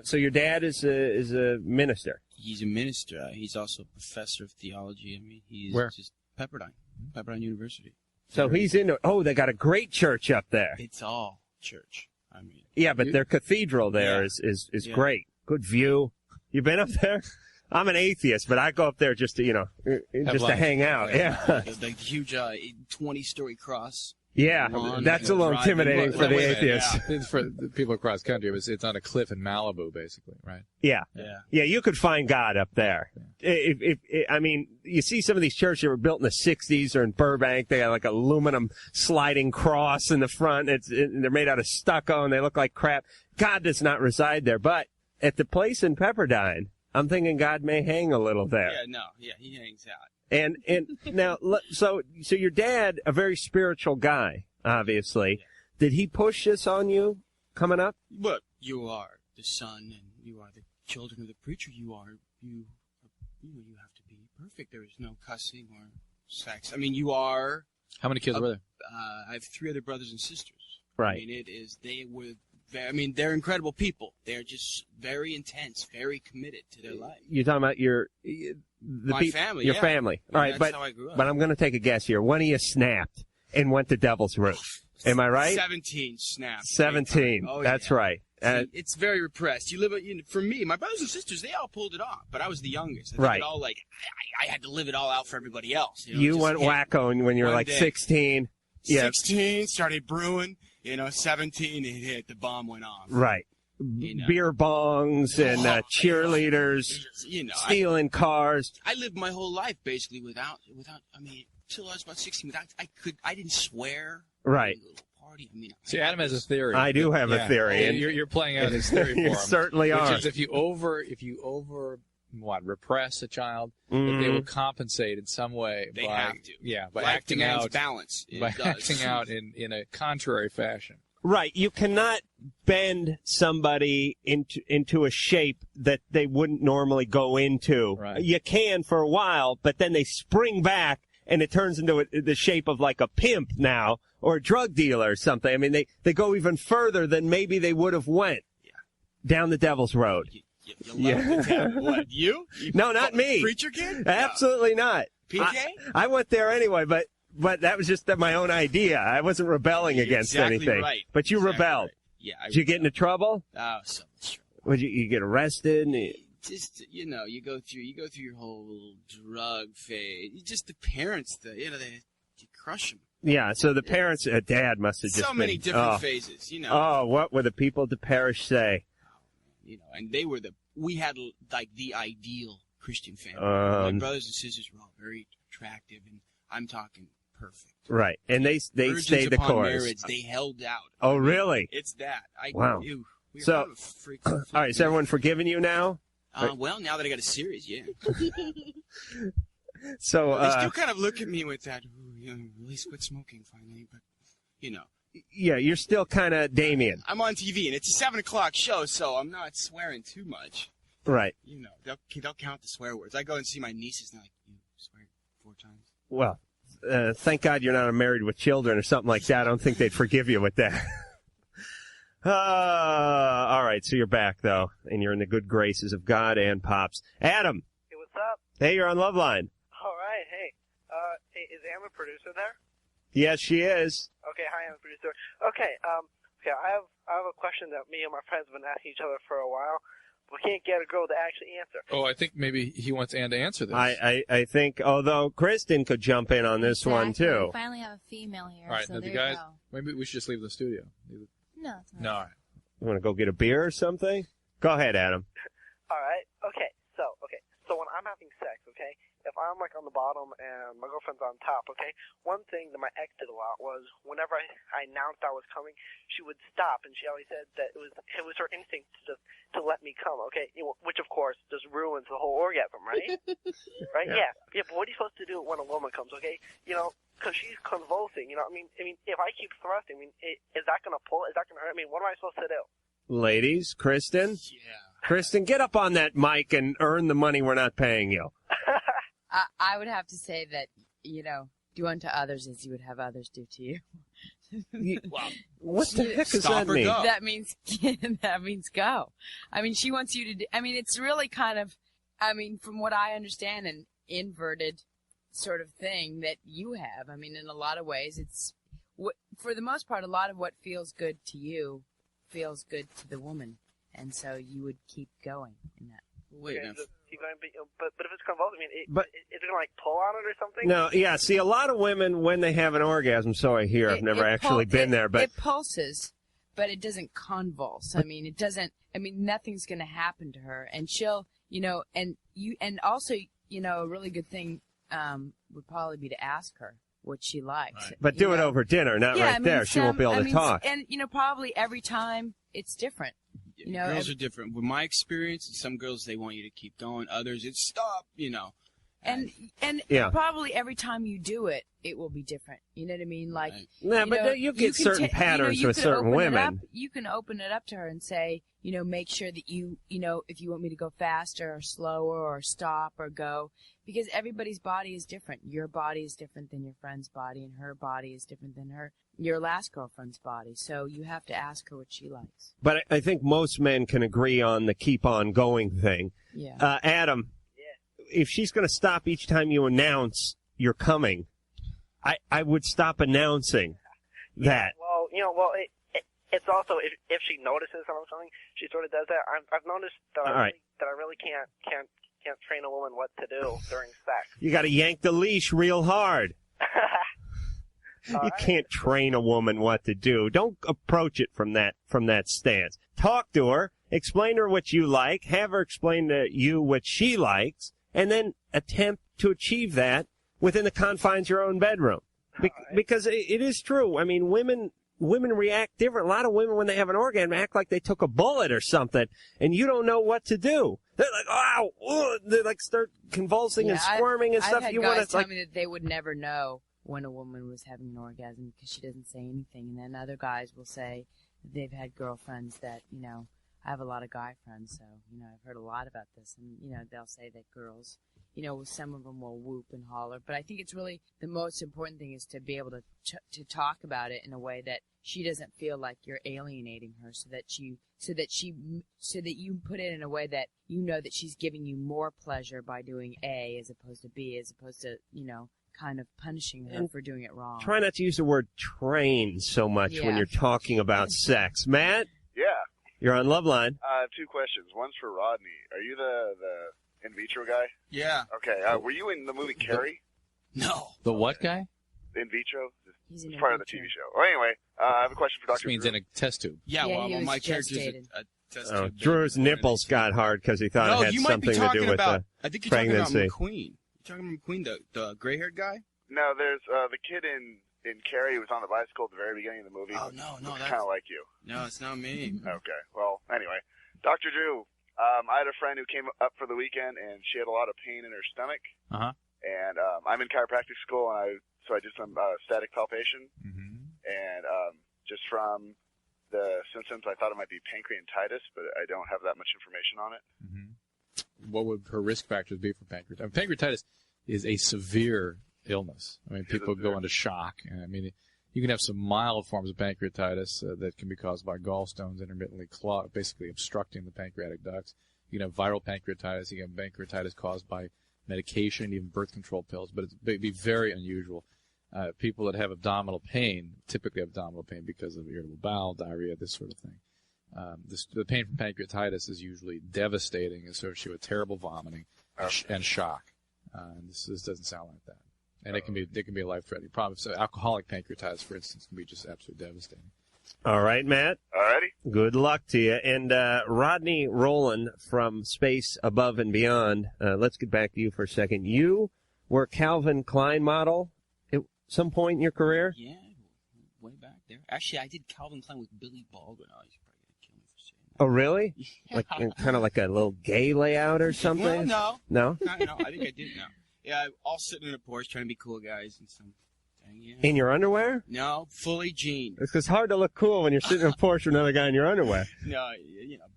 So your dad is a minister. He's a minister. He's also a professor of theology. I mean, he's Where? just Pepperdine University. So he's into. Oh, they got a great church up there. It's all church. I mean. Yeah, but their cathedral there is great. Good view. You been up there? I'm an atheist, but I go up there just to to hang out. Yeah. The huge 20-story cross. Yeah, that's a little intimidating for the atheists. Yeah. It's for the people across country. It's on a cliff in Malibu, basically, right? Yeah. You could find God up there. I mean, you see some of these churches that were built in the 60s or in Burbank. They got like aluminum sliding cross in the front. They're made out of stucco and they look like crap. God does not reside there. But at the place in Pepperdine, I'm thinking God may hang a little there. Yeah, he hangs out. And now, so your dad, a very spiritual guy, obviously. Yeah. Did he push this on you coming up? But you are the son, and you are the children of the preacher. You have to be perfect. There is no cussing or sex. I mean, you are. How many kids were there? I have 3 other brothers and sisters. Right. I mean, they're incredible people. They're just very intense, very committed to their life. You're talking about my family. Your family. All right, that's how I grew up. But I'm going to take a guess here. One of you snapped and went to Devil's Root. Am I right? 17 snapped. 17. Oh, that's yeah. right. See, it's very repressed. For me, my brothers and sisters, they all pulled it off, but I was the youngest. Right. It all I had to live it all out for everybody else. You went wacko when you were like 16. Yeah. 16, started brewing. 17, it hit. The bomb went off. Right. Beer bongs and cheerleaders, stealing cars. I lived my whole life basically without. I mean, till I was about 16. I didn't swear. Right. Party. I mean, see, Adam has a theory. I do have a theory, and you're playing out his theory for him. You certainly are. Which is if you over repress a child, that they will compensate in some way. They have to. Yeah, by Life acting demands out balance. Acting out in a contrary fashion. Right. You cannot bend somebody into a shape that they wouldn't normally go into. Right. You can for a while, but then they spring back and it turns into the shape of like a pimp now or a drug dealer or something. I mean, they go even further than maybe they would have went down the Devil's Road. You love the devil. What, you? No, not me. Preacher kid? Absolutely not. PK? I went there anyway, but that was just my own idea. I wasn't rebelling against exactly anything. Right. But you exactly rebelled. Right. Yeah. Did you get into trouble? Oh, so much trouble. Would you get arrested? Just, you go through your whole drug phase. Just the parents, they crush them. Yeah, so the parents, Dad must have just so many different phases, Oh, what would the people of the parish say? And we had like the ideal Christian family. My brothers and sisters were all very attractive, and I'm talking perfect. Right, and they stayed the course. Marriage, they held out. Oh, really? It's that. Wow. So, all right, is everyone forgiving you now? Well, now that I got a series, yeah. So they still kind of look at me with that. Really quit smoking finally, but Yeah, you're still kind of Damien. I'm on TV, and it's a 7:00 show, so I'm not swearing too much. Right. They'll count the swear words. I go and see my nieces, and they're like, "You swear 4 times." Well, thank God you're not married with children or something like that. I don't think they'd forgive you with that. All right, so you're back, though, and you're in the good graces of God and Pops. Adam. Hey, what's up? Hey, you're on Loveline. All right, hey. Hey, is Am a producer there? Yes, she is. Okay, hi, I'm a producer. Okay, I have a question that me and my friends have been asking each other for a while. We can't get a girl to actually answer. Oh, I think maybe he wants Ann to answer this. I think, although Kristen could jump in on this one, too. We finally have a female here, all right, so now there the guys, you go. maybe we should just leave the studio. No, it's not. No, all right. You want to go get a beer or something? Go ahead, Adam. All right, okay. So when I'm having sex, okay, if I'm like on the bottom and my girlfriend's on top, okay, one thing that my ex did a lot was whenever I announced I was coming, she would stop, and she always said that it was her instinct to let me come, okay, which of course just ruins the whole orgasm, right? Right? Yeah. But what are you supposed to do when a woman comes, okay? Because she's convulsing, I mean, if I keep thrusting, is that gonna pull? Is that gonna hurt? What am I supposed to do? Ladies, Kristen? Yeah. Kristen, get up on that mic and earn the money we're not paying you. I would have to say that, do unto others as you would have others do to you. Well, what the heck does that mean? That means go. She wants you to do, it's really kind of, from what I understand, an inverted sort of thing that you have. In a lot of ways, it's, for the most part, a lot of what feels good to you feels good to the woman. And so you would keep going in that. Wait, okay, but if it's convulsing, is it going to pull on it or something? No, yeah. See, a lot of women, when they have an orgasm, so I hear, I've never actually been there, but it pulses, but it doesn't convulse. It doesn't. Nothing's going to happen to her, and she'll, and also, a really good thing would probably be to ask her what she likes. Right. But do it over dinner, not right there. She won't be able to talk. And probably every time it's different. Girls are different. With my experience, some girls, they want you to keep going. Others, it's stop, And probably every time you do it, it will be different. You know what I mean? Like, but you get certain patterns with certain women. You can open it up to her and say, make sure that you, if you want me to go faster or slower or stop or go, because everybody's body is different. Your body is different than your friend's body, and her body is different than your last girlfriend's body. So you have to ask her what she likes. But I think most men can agree on the keep on going thing. Yeah. Adam, if she's going to stop each time you announce you're coming, I would stop announcing that. Well, it's also if she notices I'm coming, she sort of does that. I've noticed that I really can't train a woman what to do during sex. You got to yank the leash real hard. You can't train a woman what to do. Don't approach it from that stance. Talk to her, explain to her what you like, have her explain to you what she likes, and then attempt to achieve that within the confines of your own bedroom. Because it is true. Women react different. A lot of women, when they have an orgasm, act like they took a bullet or something, and you don't know what to do. They're like, ow! They start convulsing and squirming and stuff. I've had guys tell me that they would never know when a woman was having an orgasm because she doesn't say anything. And then other guys will say they've had girlfriends that, I have a lot of guy friends, so, I've heard a lot about this. And, they'll say that girls, some of them will whoop and holler. But I think it's really the most important thing is to be able to talk about it in a way that she doesn't feel like you're alienating her, so that you put it in a way that that she's giving you more pleasure by doing A as opposed to B, as opposed to, kind of punishing her for doing it wrong. Try not to use the word train so much when you're talking about sex. Matt? Yeah. You're on Loveline. Two questions. One's for Rodney. Are you the in vitro guy? Yeah. Okay. Were you in the movie Carrie? No. The what guy? In vitro? He's It's part of the TV show. Well, anyway, I have a question for Dr. This means Drew. in a test tube. Yeah, Yeah, well, he was my character's gestated. a test Oh, tube. Drew's nipples got hard because he thought No, it had you might be something to talking do with about. the I think you're pregnancy. talking about McQueen. You're talking about McQueen, the gray-haired guy. No, there's the kid in Carrie who was on the bicycle at the very beginning of the movie. Oh no, Looks that's kind of like you. No, it's not me. Okay. Well, anyway, Dr. Drew, I had a friend who came up for the weekend, and she had a lot of pain in her stomach. Uh-huh. And I'm in chiropractic school, and so I did some static palpation. Mm-hmm. And just from the symptoms, I thought it might be pancreatitis, but I don't have that much information on it. Mm-hmm. What would her risk factors be for pancreatitis? Pancreatitis is a severe illness. I mean, people go into shock. I mean, you can have some mild forms of pancreatitis that can be caused by gallstones intermittently basically obstructing the pancreatic ducts. You can have viral pancreatitis. You can have pancreatitis caused by medication, even birth control pills, but it'd be very unusual. People that have abdominal pain typically have abdominal pain because of irritable bowel, diarrhea, this sort of thing. The pain from pancreatitis is usually devastating, associated with terrible vomiting and shock. This doesn't sound like that. And it can be a life-threatening problem. So alcoholic pancreatitis, for instance, can be just absolutely devastating. All right, Matt. Alrighty. Good luck to you. And Rodney Rowland from Space Above and Beyond, let's get back to you for a second. You were a Calvin Klein model at some point in your career? Yeah, way back there. Actually, I did Calvin Klein with Billy Baldwin. Oh, he's probably going to kill me for saying that. Oh, really? Like kind of like a little gay layout or something? Well, no. No? No, I think I did now. Yeah, all sitting in a Porsche trying to be cool guys and some. Yeah. In your underwear? No, fully jean. It's 'cause hard to look cool when you're sitting in a Porsche with another guy in your underwear. No,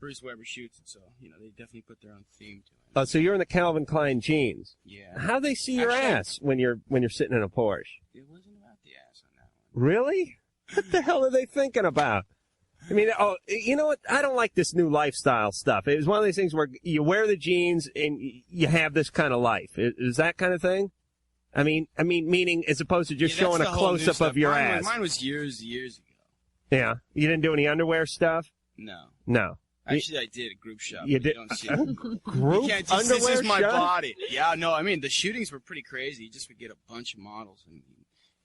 Bruce Weber shoots it, so they definitely put their own theme to it. Oh, so you're in the Calvin Klein jeans. Yeah. How do they see your ass when you're sitting in a Porsche? It wasn't about the ass on that one. Really? What the hell are they thinking about? I mean, you know what? I don't like this new lifestyle stuff. It was one of these things where you wear the jeans and you have this kind of life. Is that kind of thing? I mean, meaning as opposed to just showing a close-up of your ass. Mine was years ago. Yeah. You didn't do any underwear stuff? No. No. Actually, I did a group shot. You did? don't see it. Group You can't just, underwear this is my shot? body. Yeah, no, I mean, the shootings were pretty crazy. You just would get a bunch of models and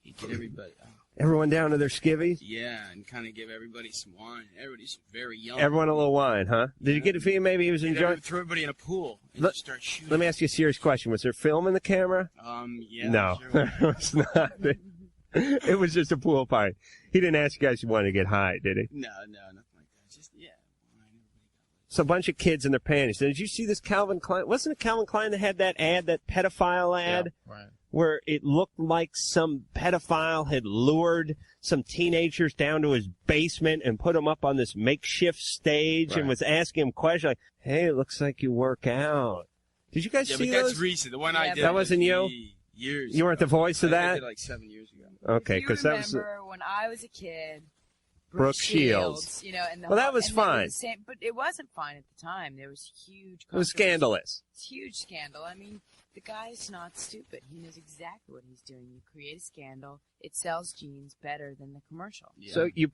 you get everybody. Everyone down to their skivvies? Yeah, and kind of give everybody some wine. Everybody's very young. Everyone a little wine, huh? Did you get a feel maybe he was enjoying? Throw everybody in a pool and Let- just start shooting. Let me ask you a serious question. Was there film in the camera? Yeah. No, Sure. it was not. It was just a pool party. He didn't ask you guys if you wanted to get high, did he? No, nothing like that. Just, yeah. So a bunch of kids in their panties. Did you see this Calvin Klein? Wasn't it Calvin Klein that had that ad, that pedophile ad? Yeah, right. Where it looked like some pedophile had lured some teenagers down to his basement and put them up on this makeshift stage and was asking them questions like, hey, it looks like you work out. Did you guys Yeah, see but those? that's recent. The one I did. That wasn't you? Years. You weren't the voice of I that? did like 7 years ago. Okay, You because that was... remember when I was a kid, Brooke Shields. you know, and the Well, that whole- was and they were fine. the same, but it wasn't fine at the time. There was huge. It was controversy. scandalous. It's huge scandal. I mean, the guy's not stupid. He knows exactly what he's doing. You create a scandal. It sells jeans better than the commercial. So you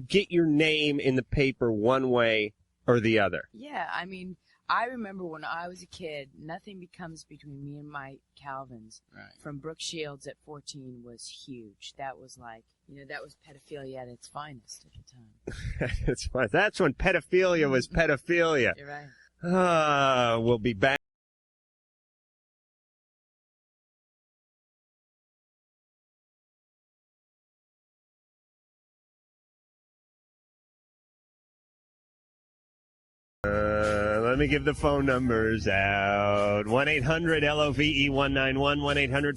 get your name in the paper one way or the other. Yeah, I mean, I remember when I was a kid, nothing becomes between me and my Calvins from Brooke Shields at 14 was huge. That was like, that was pedophilia at its finest at the time. That's fine. That's when pedophilia was pedophilia. You're right. We'll be back. Let me give the phone numbers out. 1-800-LOVE-191,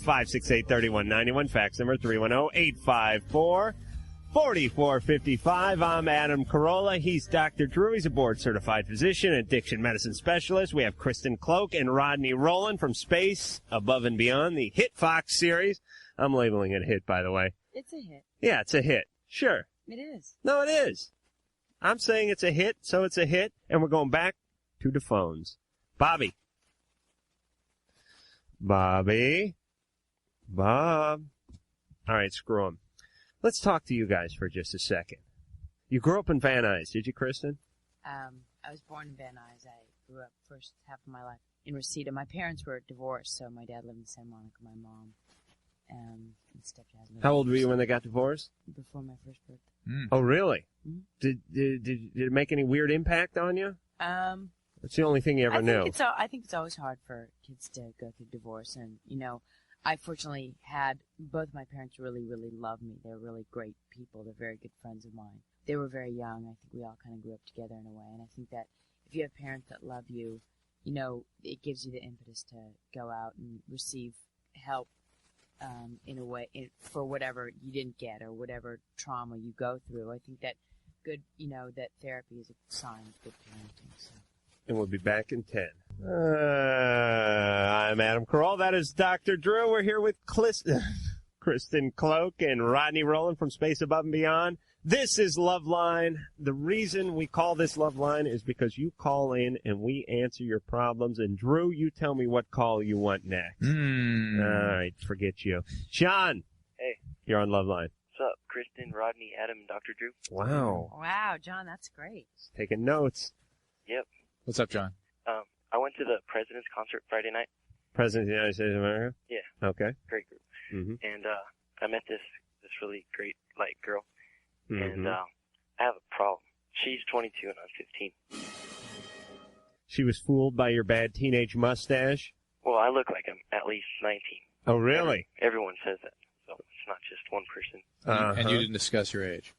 1-800-568-3191. Fax number 310-854-4455. I'm Adam Carolla. He's Dr. Drew. He's a board-certified physician, addiction medicine specialist. We have Kristen Cloke and Rodney Rowland from Space Above and Beyond, the hit Fox series. I'm labeling it a hit, by the way. It's a hit. Yeah, it's a hit. Sure. It is. No, it is. I'm saying it's a hit, so it's a hit, and we're going back to the phones. Bobby. Bob. All right, screw him. Let's talk to you guys for just a second. You grew up in Van Nuys, did you, Kristen? I was born in Van Nuys. I grew up first half of my life in Reseda. My parents were divorced, so my dad lived in Santa Monica, my mom and stepdad lived. How old were you when they got divorced? Before my first birthday. Oh, really? Mm-hmm. Did it make any weird impact on you? That's the only thing you ever knew. I think it's always hard for kids to go through divorce, and I fortunately had both my parents really, really loved me. They're really great people. They're very good friends of mine. They were very young. I think we all kind of grew up together in a way, and I think that if you have parents that love you, it gives you the impetus to go out and receive help in a way for whatever you didn't get or whatever trauma you go through. I think that good, that therapy is a sign of good parenting. So. And we'll be back in 10. I'm Adam Carolla. That is Dr. Drew. We're here with Kristen, Cloke, and Rodney Rowland from Space Above and Beyond. This is Loveline. The reason we call this Loveline is because you call in and we answer your problems. And Drew, you tell me what call you want next. All right, forget you. Sean. Hey. You're on Loveline. What's up, Kristen, Rodney, Adam, and Dr. Drew? Wow. Wow, John, that's great. Taking notes. Yep. What's up, John? I went to the President's concert Friday night. President of the United States of America? Yeah. Okay. Great group. Mm-hmm. And I met this really great girl. Mm-hmm. And I have a problem. She's 22 and I'm 15. She was fooled by your bad teenage mustache? Well, I look like I'm at least 19. Oh, really? Everyone says that, so it's not just one person. And you didn't discuss your age?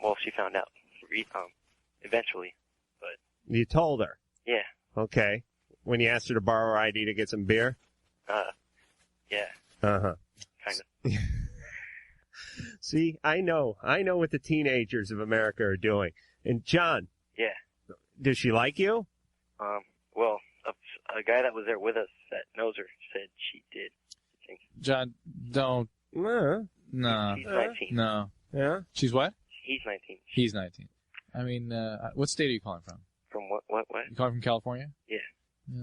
Well, she found out eventually, but... You told her? Yeah. Okay. When you asked her to borrow her ID to get some beer? Yeah. Uh-huh. Kind of. See, I know what the teenagers of America are doing. And John. Yeah. Does she like you? Well, a guy that was there with us that knows her said she did. I think. John, don't. No. She's 19. No. Yeah? She's what? He's 19. He's 19. I mean, what state are you calling from? From what? You calling from California? Yeah.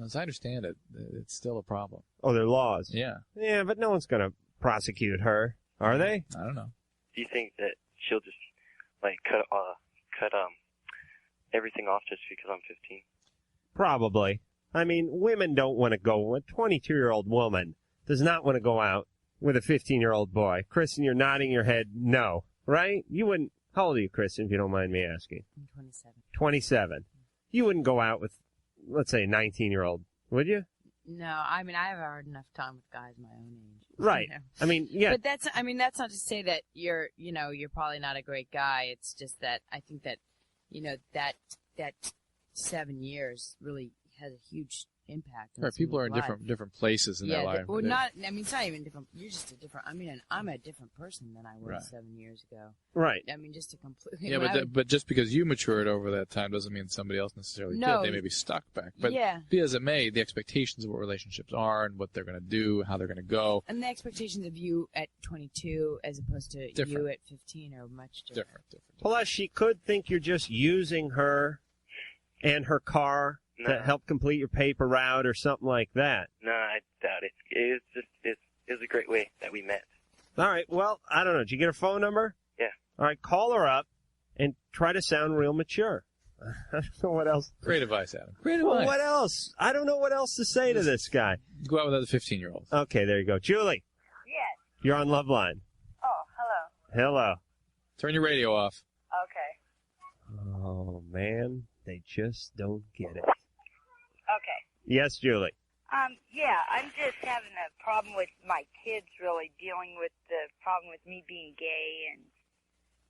As I understand it, it's still a problem. Oh, they're laws? Yeah. Yeah, but no one's going to prosecute her, are they? I don't know. Do you think that she'll just, cut everything off just because I'm 15? Probably. I mean, women don't want to go. A 22-year-old woman does not want to go out with a 15-year-old boy. Kristen, you're nodding your head no, right? You wouldn't. How old are you, Kristen, if you don't mind me asking? I'm 27. 27. You wouldn't go out with, let's say, a 19-year-old, would you? No, I mean, I have hard enough time with guys my own age. Right. I mean, yeah. But that's not to say that you're probably not a great guy. It's just that I think that, that 7 years really has a huge impact. Right, people are in different places in their life. Well, it's not even different. You're just a different. I mean, I'm a different person than I was 7 years ago. Right. I mean, just a completely. Yeah, but just because you matured over that time doesn't mean somebody else necessarily did. They may be stuck back. But be as it may, the expectations of what relationships are and what they're going to do, how they're going to go. And the expectations of you at 22 as opposed to you at 15 are much different. Plus, she could think you're just using her and her car to help complete your paper route or something like that. No, I doubt it. It was a great way that we met. All right. Well, I don't know. Did you get her phone number? Yeah. All right. Call her up and try to sound real mature. I don't know what else. Great advice, Adam. Great Well, advice. what else? I don't know what else to say to this guy. Go out with other 15-year-olds. Okay, there you go. Julie. Yes. You're on Loveline. Oh, hello. Hello. Turn your radio off. Okay. Oh, man. They just don't get it. Okay. Yes, Julie. Yeah, I'm just having a problem with my kids really dealing with the problem with me being gay and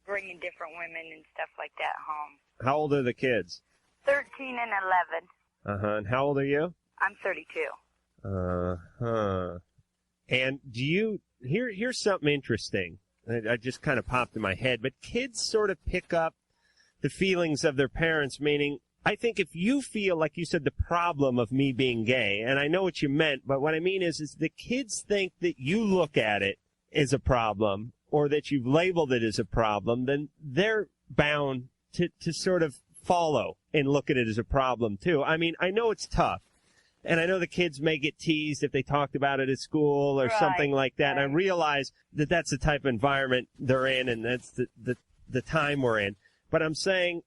bringing different women and stuff like that home. How old are the kids? 13 and 11. Uh-huh. And how old are you? I'm 32. Uh-huh. And do you... Here's something interesting. I just kind of popped in my head. But kids sort of pick up the feelings of their parents, meaning... I think if you feel, like you said, the problem of me being gay, and I know what you meant, but what I mean is the kids think that you look at it as a problem or that you've labeled it as a problem, then they're bound to sort of follow and look at it as a problem, too. I mean, I know it's tough, and I know the kids may get teased if they talked about it at school or something like that, and I realize that that's the type of environment they're in and that's the time we're in. But I'm saying...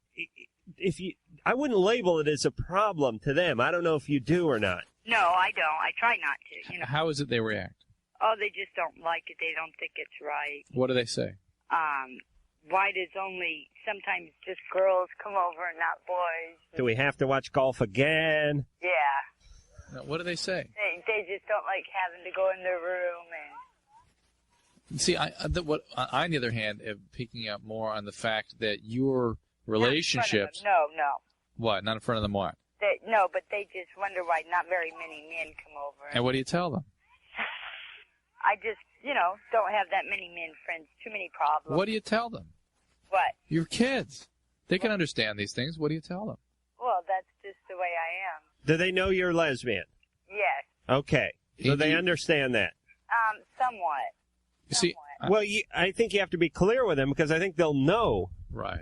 I wouldn't label it as a problem to them. I don't know if you do or not. No, I don't. I try not to. You know. How is it they react? Oh, they just don't like it. They don't think it's right. What do they say? Why does only sometimes just girls come over and not boys? Do we have to watch golf again? Yeah. Now, what do they say? They just don't like having to go in their room and. See, I on the other hand, am picking up more on the fact that your relationships. No. What? Not in front of them. What? No, but they just wonder why not very many men come over. And what do you tell them? I just, don't have that many men friends. Too many problems. What do you tell them? What? Your kids. They can understand these things. What do you tell them? Well, that's just the way I am. Do they know you're lesbian? Yes. Okay. So they understand that? Somewhat. You see, well, I think you have to be clear with them because I think they'll know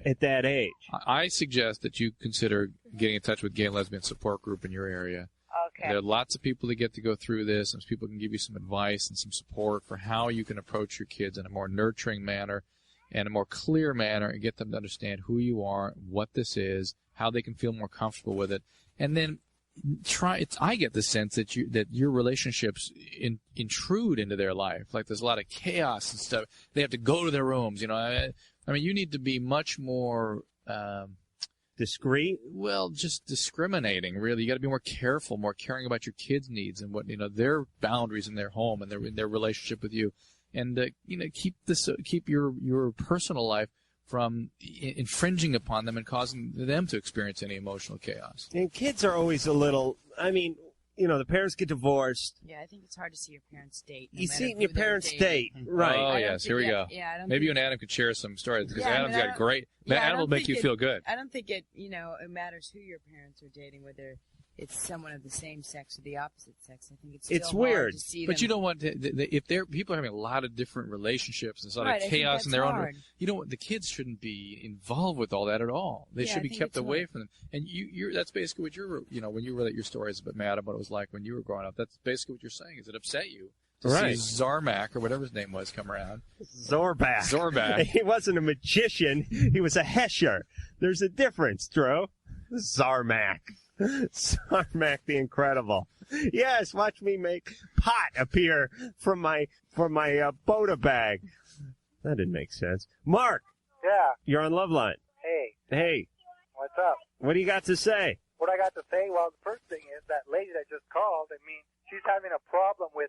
at that age. I suggest that you consider getting in touch with gay and lesbian support group in your area. Okay. There are lots of people that get to go through this, and people can give you some advice and some support for how you can approach your kids in a more nurturing manner and a more clear manner and get them to understand who you are, what this is, how they can feel more comfortable with it. And then I get the sense that your relationships intrude into their life. Like there's a lot of chaos and stuff. They have to go to their rooms, I mean, you need to be much more discreet. Well, just discriminating. Really, you got to be more careful, more caring about your kids' needs and what their boundaries in their home and their relationship with you, and keep your personal life from infringing upon them and causing them to experience any emotional chaos. And kids are always a little. I mean, the parents get divorced. Yeah, I think it's hard to see your parents date. You see your parents date, right? Oh, yes, here we go. Yeah, I don't Maybe think, you and Adam could share some stories because Yeah, Adam's got great. Yeah, Adam will make you feel good. I don't think it matters who your parents are dating, whether it's someone of the same sex or the opposite sex. I think it's still weird, hard to see but them. you don't want to. If people are having a lot of different relationships, there's a lot of chaos in their own. You don't. The kids shouldn't be involved with all that at all. They should be kept away from them. And you're that's basically what you're. When you relate your stories about Matt, what it was like when you were growing up. That's basically what you're saying. Is it upset you to see Zarmak or whatever his name was come around? Zorback. He wasn't a magician. He was a Hesher. There's a difference, Drew. Zarmak. Zarmak the Incredible. Yes, watch me make pot appear from my Boda bag. That didn't make sense. Mark. Yeah. You're on Loveline. Hey. What's up? What do you got to say? What I got to say, well, the first thing is that lady that just called, she's having a problem with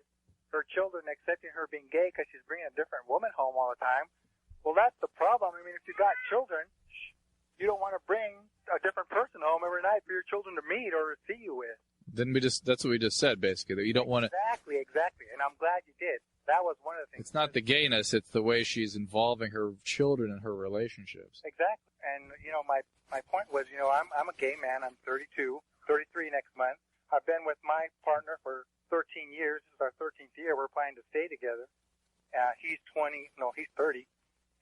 her children accepting her being gay because she's bringing a different woman home all the time. Well, that's the problem. If you got children, you don't want to bring a different person home every night for your children to meet or see you with. That's what we just said, basically. That you don't want to. Exactly. And I'm glad you did. That was one of the things. It's not the gayness, it's the way she's involving her children in her relationships. Exactly. And, my point was, I'm a gay man. I'm 32, 33 next month. I've been with my partner for 13 years. This is our 13th year. We're planning to stay together. He's 30.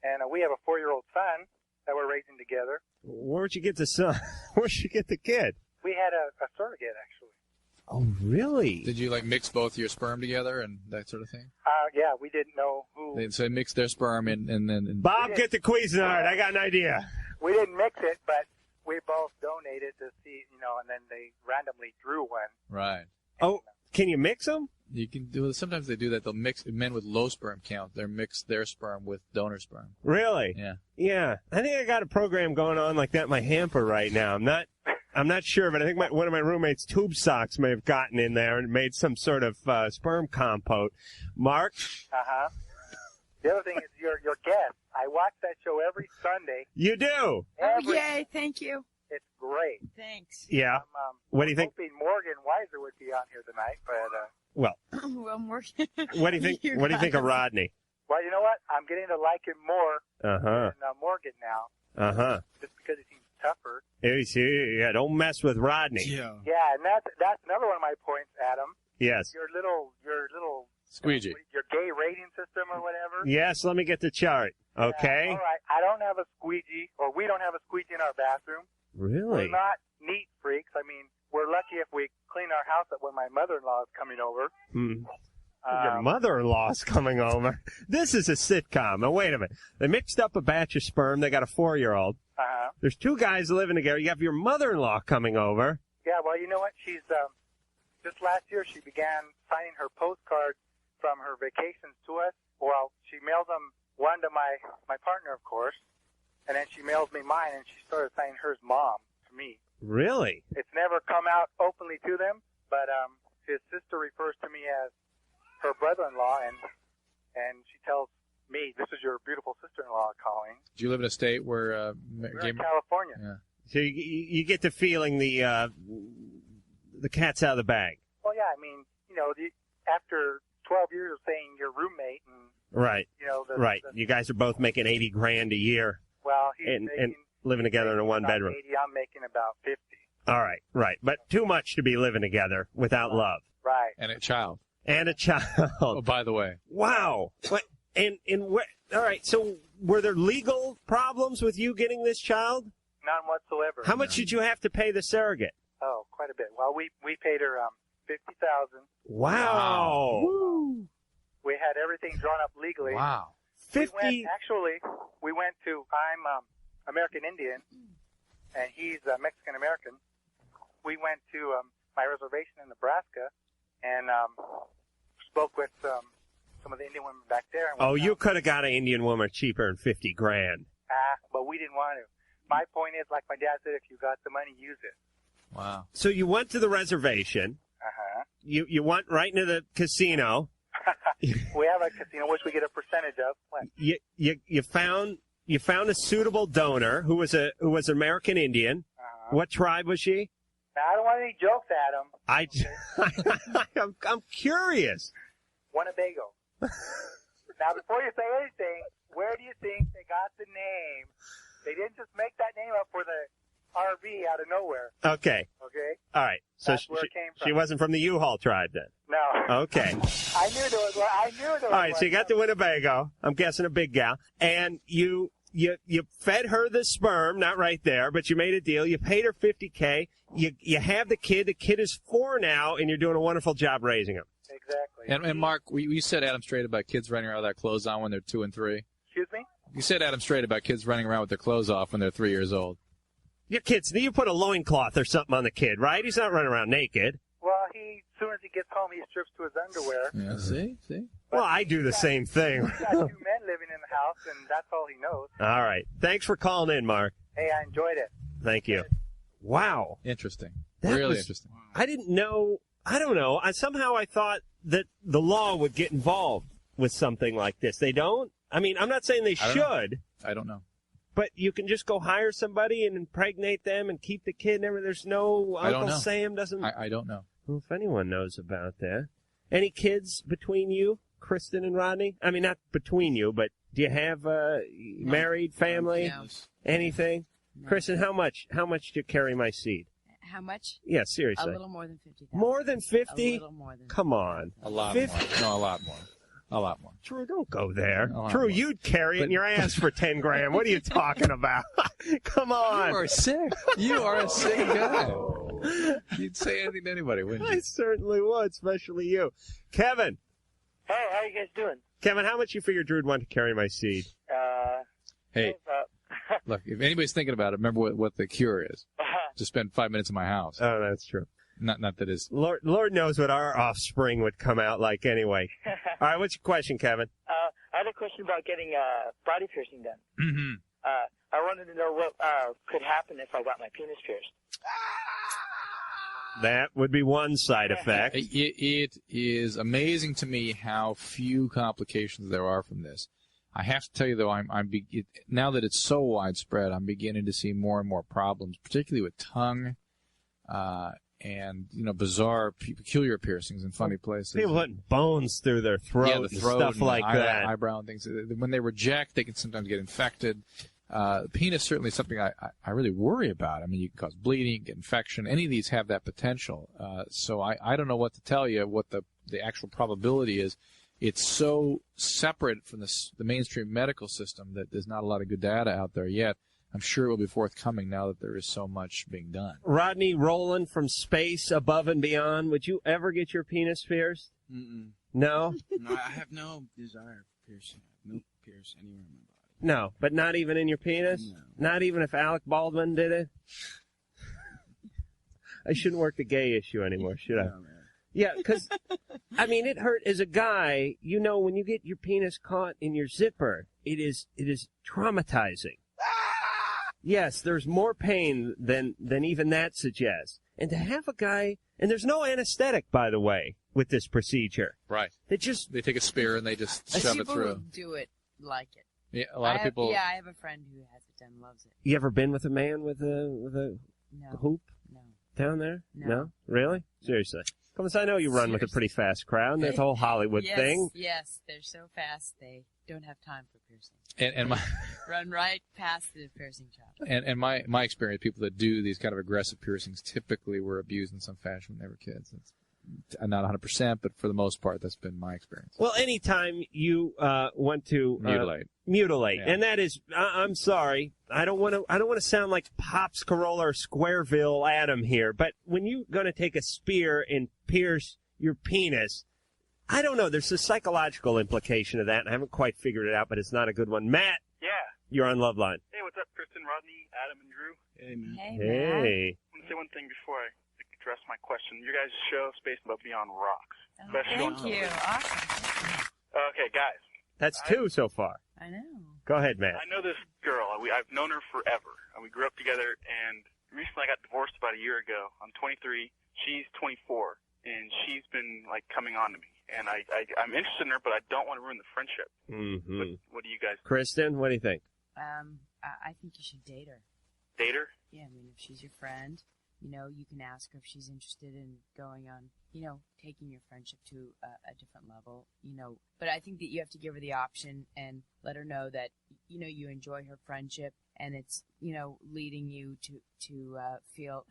And we have a 4-year-old son that we're raising together. Where'd you get the son? Where'd you get the kid? We had a surrogate, actually. Oh, really? Did you mix both your sperm together and that sort of thing? Yeah, we didn't know who. So mix their sperm and then. Bob, get the Cuisinart. I got an idea. We didn't mix it, but we both donated to see, and then they randomly drew one. Right. Oh, can you mix them? You can do. Sometimes they do that. They'll mix men with low sperm count. They mix their sperm with donor sperm. Really? Yeah. Yeah. I think I got a program going on like that in my hamper right now. I'm not sure, but I think one of my roommates' tube socks may have gotten in there and made some sort of sperm compote. Mark? Uh-huh. The other thing is your guest. I watch that show every Sunday. You do? Yay, thank you. It's great. Thanks. Yeah. What do you think? I'm hoping Morgan Weiser would be on here tonight, but... Well, Morgan. What do you think? What do you think of Rodney? Well, you know what? I'm getting to like him more than Morgan now. Just because he seems tougher. Yeah, don't mess with Rodney. Yeah, and that's another one of my points, Adam. Yes. Your little squeegee. Your gay rating system or whatever. Yes, let me get the chart. Okay. All right. I don't have a squeegee, or we don't have a squeegee in our bathroom. Really? We're not neat freaks. We're lucky if we clean our house up when my mother-in-law is coming over. Your mother-in-law's coming over. This is a sitcom. Now, wait a minute. They mixed up a batch of sperm. They got a 4-year-old. There's 2 guys living together. You have your mother-in-law coming over. Yeah, well, you know what? She's just last year she began signing her postcards from her vacations to us. Well, she mailed them one to my partner, of course, and then she mailed me mine, and she started signing hers mom to me. Really? It's never come out openly to them, but his sister refers to me as her brother-in-law, and she tells me, "This is your beautiful sister-in-law calling." Do you live in a state where... We're in California. Yeah. So you get the feeling the cat's out of the bag. Well, yeah, I mean, you know, after 12 years of saying your roommate and... Right. You know, right. You guys are both making $80,000 a year. Well, and living together in a one-bedroom. 80, I'm making about 50. All right, right. But too much to be living together without love. Right. And a child. And a child. Oh, by the way. Wow. What? And what? All right. So were there legal problems with you getting this child? None whatsoever. How much did you have to pay the surrogate? Oh, quite a bit. Well, we paid her $50,000. Wow. Woo. We had everything drawn up legally. Wow. 50. We went to. I'm American Indian, and he's Mexican American. We went to my reservation in Nebraska, and spoke with some of the Indian women back there. And you could have got an Indian woman cheaper than $50,000. But we didn't want to. My point is, like my dad said, if you got the money, use it. Wow. So you went to the reservation. You went right into the casino. We have a casino which we get a percentage of. What? You found a suitable donor who was an American Indian. What tribe was she? Now, I don't want any jokes, Adam. I'm curious. Winnebago. Now, before you say anything, where do you think they got the name? They didn't just make that name up for the RV out of nowhere. Okay. Okay? All right. So That's where it came from. She wasn't from the U-Haul tribe then? No. Okay. I knew there was one. All right, so you got the Winnebago. I'm guessing a big gal. And you fed her the sperm, not right there, but you made a deal. You paid her $50,000. You have the kid. The kid is 4 now, and you're doing a wonderful job raising him. Exactly. And Mark, you said Adam straight about kids running around with their clothes on when they're 2 and 3. Excuse me? You said Adam straight about kids running around with their clothes off when they're 3 years old. Your kids, you put a loincloth or something on the kid, right? He's not running around naked. Well, as soon as he gets home, he strips to his underwear. Yeah, see? Well, I do the same thing. He's got 2 men living in the house, and that's all he knows. All right. Thanks for calling in, Mark. Hey, I enjoyed it. Thank you. Wow. Interesting. That really was interesting. I didn't know. I don't know. Somehow I thought that the law would get involved with something like this. They don't? I mean, I'm not saying they should. I don't know. But you can just go hire somebody and impregnate them and keep the kid. And there's no Uncle Sam doesn't. I don't know. Well, if anyone knows about that. Any kids between you, Kristen and Rodney? I mean, not between you, but do you have married family? No. Anything? No. Kristen, how much to carry my seed? How much? Yeah, seriously. A little more than 50,000. More than 50? A little more than. Come on. A lot 50? more. No, a lot more. A lot more. Drew, don't go there. A lot Drew, more. you'd carry it in your ass for $10,000. What are you talking about? Come on. You are sick. You are a sick guy. You'd say anything to anybody, wouldn't you? I certainly would, especially you. Kevin. Hey, how you guys doing? Kevin, how much you figure Drew would want to carry my seed? Hey, look, if anybody's thinking about it, remember what the cure is. Just spend 5 minutes in my house. Oh, that's true. Not that it's... Lord knows what our offspring would come out like anyway. All right, what's your question, Kevin? I had a question about getting body piercing done. Mm-hmm. I wanted to know what could happen if I got my penis pierced. That would be one side effect. It is amazing to me how few complications there are from this. I have to tell you, though, now that it's so widespread, I'm beginning to see more and more problems, particularly with tongue and, bizarre, peculiar piercings in funny places. People putting bones through their throat, the throat and stuff like that. Eyebrow and things. When they reject, they can sometimes get infected. Penis certainly is something I really worry about. I mean, you can cause bleeding, you can get infection. Any of these have that potential. So I don't know what to tell you, what the actual probability is. It's so separate from the mainstream medical system that there's not a lot of good data out there yet. I'm sure it will be forthcoming now that there is so much being done. Rodney, Rowland from Space Above and Beyond, would you ever get your penis pierced? Mm-mm. No? No, I have no desire for piercing. I have no pierce anywhere in my body. No, but not even in your penis? No. Not even if Alec Baldwin did it? I shouldn't work the gay issue anymore, should I? No, man. Yeah, because, I mean, it hurt. As a guy, you know, when you get your penis caught in your zipper, it is traumatizing. Yes, there's more pain than even that suggests. And to have a guy, and there's no anesthetic, by the way, with this procedure. Right. They take a spear and they just shove it through. People who do it like it. Yeah, a lot of people. Yeah, I have a friend who has it done, loves it. You ever been with a man with a hoop? No. Down there? No. Really? Seriously? Because I know you run with a pretty fast crowd, and that's a whole Hollywood thing. Yes, they're so fast they don't have time for piercing. And my Run right past the piercing shop. and my experience, people that do these kind of aggressive piercings typically were abused in some fashion when they were kids. It's not 100%, but for the most part, that's been my experience. Well, anytime you want to mutilate, Yeah. and that is, I'm sorry, I don't want to sound like Pops Carolla or Squareville Adam here, but when you're going to take a spear and pierce your penis, I don't know. There's a psychological implication of that, and I haven't quite figured it out, but it's not a good one. Matt, Yeah. you're on Loveline. Hey, what's up, Kristen, Rodney, Adam, and Drew? Hey, man. Hey. I want to say one thing before I address my question. Your guys' show, Space Above Beyond, rocks. Best show on Thank you. Awesome. Okay, guys. That's two so far. I know. Go ahead, Matt. I know this girl. I've known her forever. We grew up together, and recently I got divorced about a year ago. I'm 23. She's 24, and she's been, like, coming on to me. And I'm interested in her, but I don't want to ruin the friendship. Mm-hmm. What do you guys Kristen, what do you think? I think you should date her. date her? Yeah, I mean, if she's your friend, you know, you can ask her if she's interested in going on, you know, taking your friendship to a different level, you know. But I think that you have to give her the option and let her know that, you know, you enjoy her friendship and it's, you know, leading you to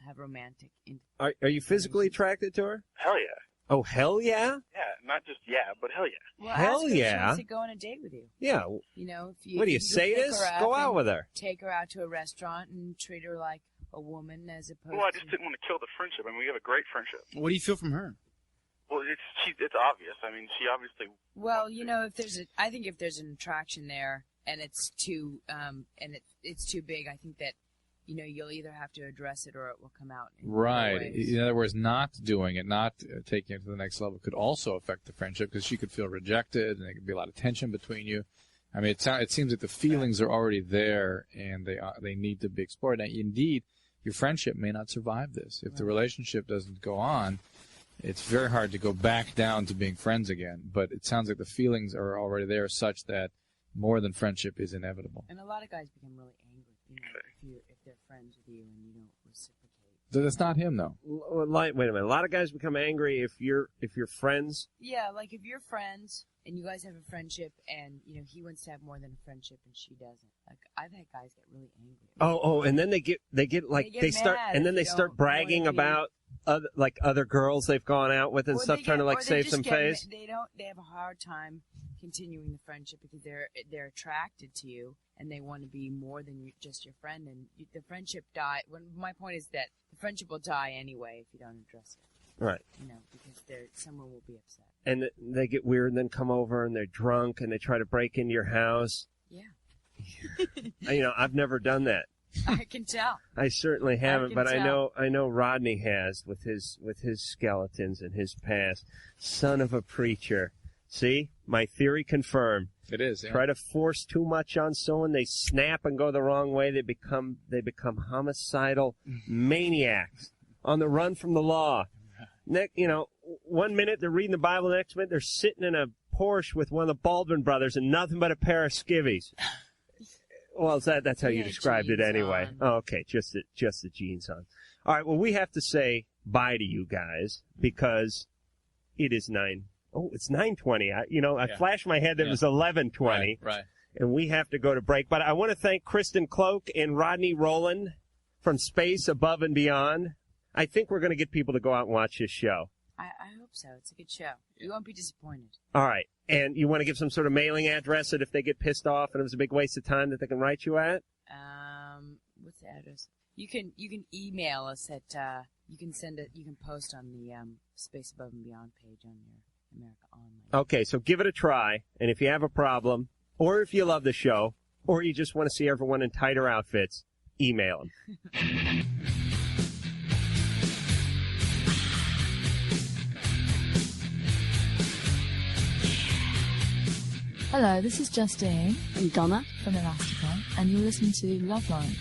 have romantic. Are you physically attracted to her? Hell yeah. Oh, hell yeah? Yeah, not just yeah, but hell yeah. Well, Hell ask her if she yeah. wants to go on a date with you. Yeah. You know, if you What are you, if you pick sadist? her up Go out and with her. Take her out to a restaurant and treat her like a woman as opposed Well, I just didn't want to kill the friendship. I mean, we have a great friendship. What do you feel from her? Well, it's obvious. I mean, she obviously. Well, you know, I think if there's an attraction there and it's too it's too big, I think that, you know, you'll either have to address it or it will come out. Right. In other words, not doing it, not taking it to the next level could also affect the friendship because she could feel rejected and there could be a lot of tension between you. I mean, it seems like the feelings are already there and they need to be explored. Now, indeed, your friendship may not survive this. If the relationship doesn't go on, it's very hard to go back down to being friends again. But it sounds like the feelings are already there such that more than friendship is inevitable. And a lot of guys become really angry, you know, if they're friends with you and you don't reciprocate. That's not him, though. Wait a minute. A lot of guys become angry if you're friends. Yeah, like if you're friends and you guys have a friendship and, you know, he wants to have more than a friendship and she doesn't. Like, I've had guys get really angry. Oh, and then they get like They get start mad and then if they you start don't bragging wanna be- about other girls they've gone out with and Or stuff, they trying to get- like or they save just some get face. They have a hard time continuing the friendship because they're attracted to you and they want to be more than just your friend, and the friendship die. My point is that the friendship will die anyway if you don't address it. Right. You know, because someone will be upset. And they get weird and then come over and they're drunk and they try to break into your house. Yeah. You know, I've never done that. I can tell. I certainly haven't, can but tell. I know Rodney has with his skeletons and his past. Son of a preacher. See? My theory confirmed. It is, yeah. Try to force too much on someone, they snap and go the wrong way. They become homicidal maniacs on the run from the law. You know, 1 minute they're reading the Bible, the next minute they're sitting in a Porsche with one of the Baldwin brothers and nothing but a pair of skivvies. Well, that's how you described it anyway. Oh, okay, just the jeans on. All right, well, we have to say bye to you guys because it is 9. Oh, it's 9:20. I flashed my head that it was 11:20. Right. And we have to go to break. But I want to thank Kristen Cloke and Rodney Rowland from Space Above and Beyond. I think we're going to get people to go out and watch this show. I hope so. It's a good show. You won't be disappointed. All right. And you want to give some sort of mailing address that if they get pissed off and it was a big waste of time that they can write you at? What's the address? You can email us at you can post on the Space Above and Beyond page on your America Online. Okay, so give it a try, and if you have a problem, or if you love the show, or you just want to see everyone in tighter outfits, email them. Hello, this is Justine and Donna from Elastica, and you're listening to Loveline.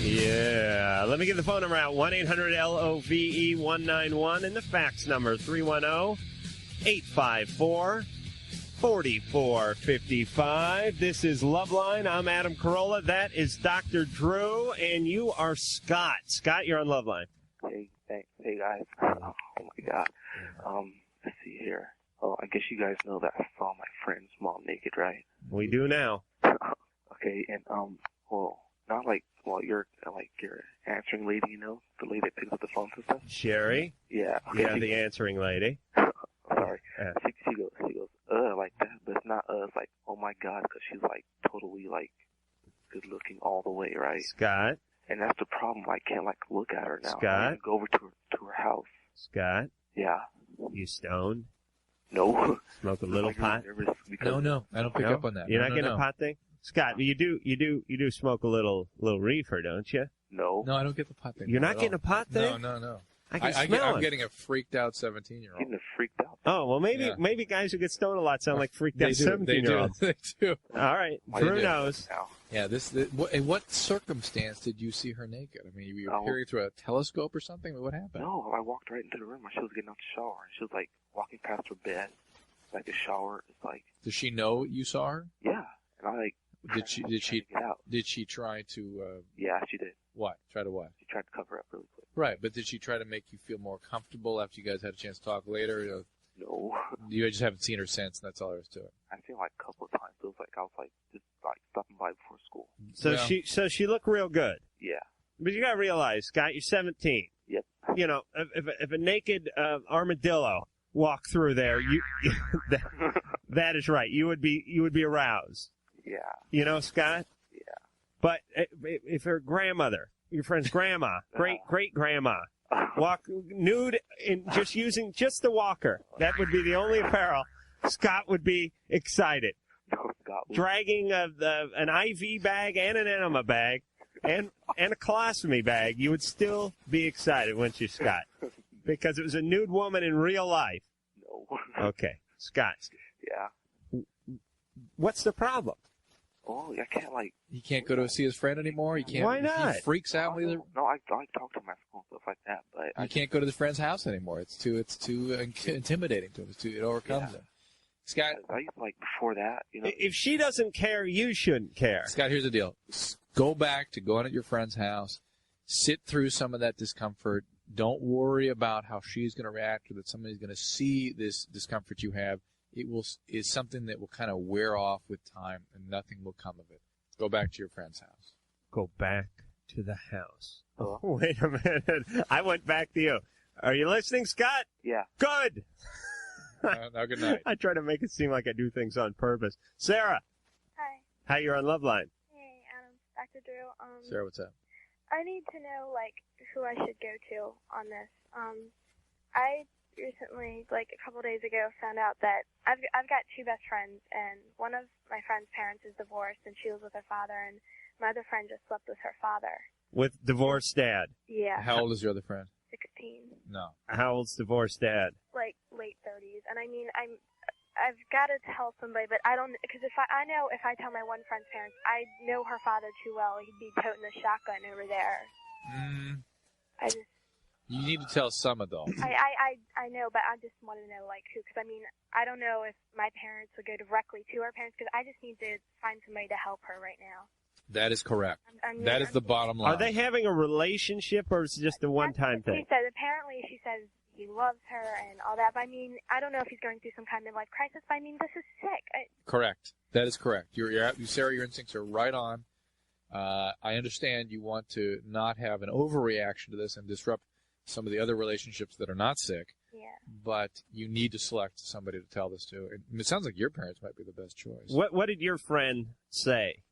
Yeah, let me give the phone number out, 1-800-LOVE-191, and the fax number, 310-854-4455. This is Loveline. I'm Adam Carolla. That is Dr. Drew, and you are Scott. Scott, you're on Loveline. Hey, thanks. Hey, guys. Oh, my God. Let's see here. Oh, I guess you guys know that I saw my friend's mom naked, right? We do now. Okay, and, well, not like, well, you're your answering lady, you know? The lady that picks up the phones and stuff? Sherry? Yeah. Okay, Yeah, the answering lady. Sorry. She goes, like that, but it's not, it's like, oh my God, because she's, like, totally, like, good looking all the way, right? Scott? And that's the problem. I can't, like, look at her now. Scott? I have to go over to her house. Scott? Yeah. You stoned? No. Smoke a little pot? No, I don't pick up on that. You're No, not no, getting no. a pot thing? Scott, you do smoke a little reefer, don't you? No. No, I don't get the pot thing. You're not at getting all. a pot thing? No. I can smell I'm it. getting a freaked out 17-year-old. Getting a freaked out. Oh, well, maybe guys who get stoned a lot sound like freaked out They do. 17-year-olds. They do. All right. Drew knows. Yeah, in what circumstance did you see her naked? I mean, you were peering through a telescope or something? What happened? No, I walked right into the room when she was getting out the shower. She was, like, walking past her bed. Like, the shower is, like... Does she know you saw her? Yeah. And I, like... Did she get out. Did she try to Yeah, she did. What? Try to what? She tried to cover up really quick. Right, but did she try to make you feel more comfortable after you guys had a chance to talk later? No. You just haven't seen her since, and that's all there is to it. I've seen her, like, a couple of times. It was like I was like just like stopping by before school. So she looked real good. Yeah. But you got to realize, Scott, you're 17. Yep. You know, if a naked armadillo walked through there, that is right. You would be aroused. Yeah. You know, Scott? Yeah. But if her grandmother, your friend's grandma, great grandma, walk nude and just using just the walker, that would be the only apparel, Scott would be excited. Dragging an IV bag and an enema bag and a colostomy bag, you would still be excited, wouldn't you, Scott? Because it was a nude woman in real life. No. Okay. Scott. Yeah. What's the problem? Oh, I can't, like... He can't go to see his friend anymore? He can't. Why not? He freaks out with her. No, I talk to him at school and stuff like that, but... You can't go to his friend's house anymore. It's too intimidating to him. It overcomes him. Scott... I used to, like, before that, you know... If she doesn't care, you shouldn't care. Scott, here's the deal. Go back to going at your friend's house. Sit through some of that discomfort. Don't worry about how she's going to react or that somebody's going to see this discomfort you have. Is something that will kind of wear off with time, and nothing will come of it. Go back to your friend's house. Go back to the house. Oh, wait a minute. I went back to you. Are you listening, Scott? Yeah. Good. Now, good night. I try to make it seem like I do things on purpose. Sarah. Hi. How you're on Loveline? Hey, Adam. Dr. Drew. Sarah, what's up? I need to know, like, who I should go to on this. I recently, like a couple days ago, found out that I've got two best friends, and one of my friend's parents is divorced, and she lives with her father, and my other friend just slept with her father. With divorced dad? Yeah. How old is your other friend? 16. No. How old's divorced dad? Like late 30s, and I mean, I've got to tell somebody, but I don't, because if I know if I tell my one friend's parents, I know her father too well. He'd be toting a shotgun over there. I just. You need to tell some adults. I know, but I just want to know, like, who, because, I mean, I don't know if my parents would go directly to her parents, because I just need to find somebody to help her right now. That is correct. That is the bottom line. Are they having a relationship, or is it just a one-time thing? She said, apparently, she says he loves her and all that, but, I mean, I don't know if he's going through some kind of life crisis, but, I mean, this is sick. Correct. That is correct. Sarah, your instincts are right on. I understand you want to not have an overreaction to this and disrupt some of the other relationships that are not sick. Yeah. But you need to select somebody to tell this to. It sounds like your parents might be the best choice. What did your friend say?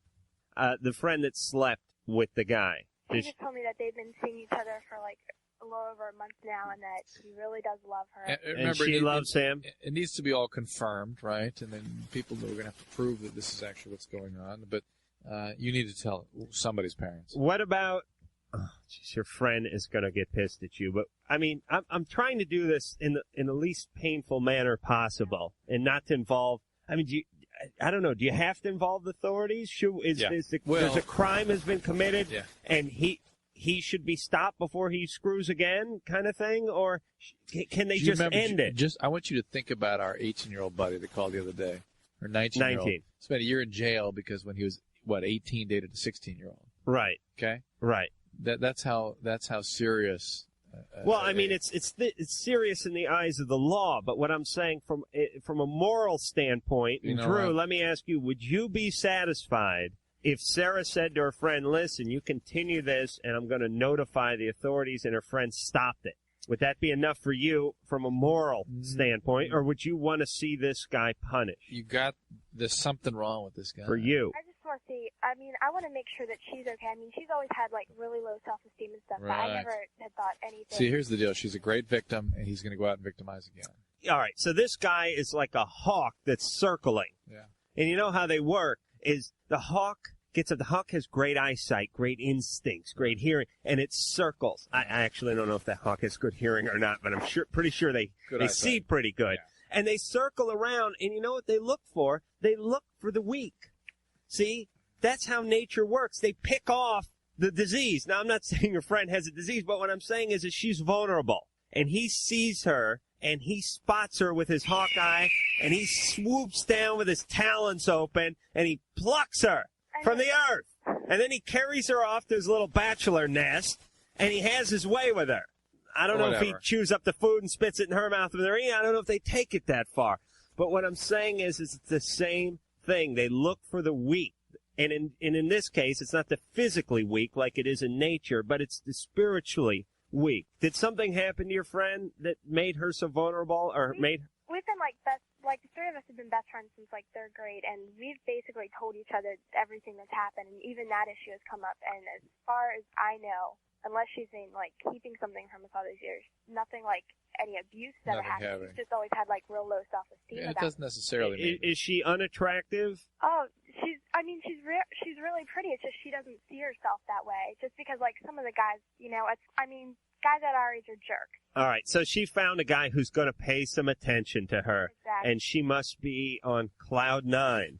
The friend that slept with the guy. She just told me that they've been seeing each other for, like, a little over a month now, and that he really does love her. And Remember, she loves him. It needs to be all confirmed, right? And then people are going to have to prove that this is actually what's going on. But you need to tell somebody's parents. What about? Oh, geez, your friend is going to get pissed at you. But I mean, I'm trying to do this in the least painful manner possible, and not to involve. I mean, I don't know. Do you have to involve the authorities? There's a crime has been committed, and he should be stopped before he screws again, kind of thing, or can they just end it? I want you to think about our 18-year-old buddy that called the other day, or 19-year-old. 19. Spent a year in jail because when he was 18, dated a 16-year-old. Right. Okay. Right. That's how serious. Well, I mean, it's serious in the eyes of the law, but what I'm saying from a moral standpoint, Drew, let me ask you: would you be satisfied if Sarah said to her friend, "Listen, you continue this, and I'm going to notify the authorities," and her friend stopped it? Would that be enough for you from a moral standpoint, or would you want to see this guy punished? There's something wrong with this guy. For you. I just want to see, I mean, I want to make sure that she's okay. I mean, she's always had, like, really low self-esteem and stuff, but I never had thought anything. See, here's the deal. She's a great victim, and he's going to go out and victimize again. All right, so this guy is like a hawk that's circling. Yeah. And you know how they work is the hawk has great eyesight, great instincts, great hearing, and it circles. I actually don't know if that hawk has good hearing or not, but I'm pretty sure they see pretty good. Yeah. And they circle around, and you know what they look for? They look for the weak. See? That's how nature works. They pick off the disease. Now, I'm not saying your friend has a disease, but what I'm saying is that she's vulnerable. And he sees her, and he spots her with his hawk eye, and he swoops down with his talons open, and he plucks her from the earth. And then he carries her off to his little bachelor nest, and he has his way with her. I don't know if he chews up the food and spits it in her mouth with her ear. I don't know if they take it that far. But what I'm saying is it's the same thing. They look for the weak. And in this case, it's not the physically weak like it is in nature, but it's the spiritually weak. Did something happen to your friend that made her so vulnerable, or made... We've been, like, the three of us have been best friends since, like, third grade, and we've basically told each other everything that's happened, and even that issue has come up. And as far as I know, unless she's been, like, keeping something from us all these years, nothing like any abuse has ever happened. She's just always had, like, real low self-esteem. Yeah, it doesn't necessarily mean... Is she unattractive? Oh, she's really pretty. It's just she doesn't see herself that way. Just because, like, some of the guys, guys at our age are jerks. All right, so she found a guy who's going to pay some attention to her. Exactly. And she must be on cloud 9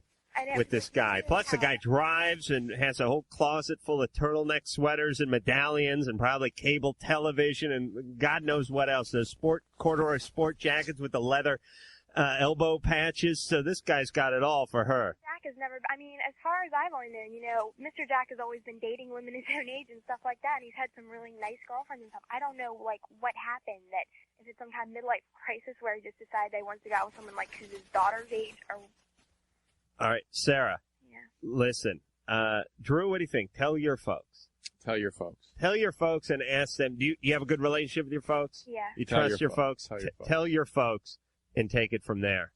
with this guy. Plus, the guy drives and has a whole closet full of turtleneck sweaters and medallions and probably cable television and God knows what else. Those corduroy sport jackets with the leather elbow patches. So this guy's got it all for her. Jack has never, as far as I've only known, Mr. Jack has always been dating women his own age and stuff like that, and he's had some really nice girlfriends and stuff. I don't know, like, what happened. Is it some kind of midlife crisis where he just decided they wanted to go out with someone, like, who's his daughter's age? Or... All right, Sarah. Yeah. Listen, Drew, what do you think? Tell your folks. Tell your folks. Tell your folks and ask them, do you have a good relationship with your folks? Yeah. You trust your folks? Tell your folks and take it from there.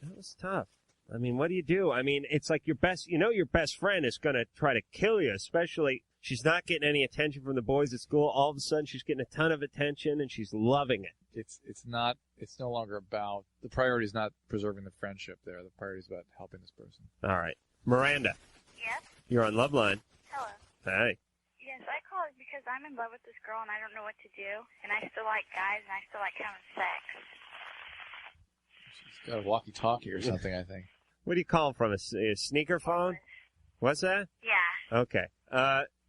That was tough. I mean, what do you do? I mean, it's like your best friend is going to try to kill you, especially she's not getting any attention from the boys at school. All of a sudden, she's getting a ton of attention, and she's loving it. It's no longer about, the priority is not preserving the friendship there. The priority is about helping this person. All right. Miranda. Yes? You're on Loveline. Hello. Hi. Yes, I called because I'm in love with this girl and I don't know what to do. And I still like guys and I still like having sex. She's got a walkie-talkie or something, I think. What do you call from? A sneaker phone? What's that? Yeah. Okay.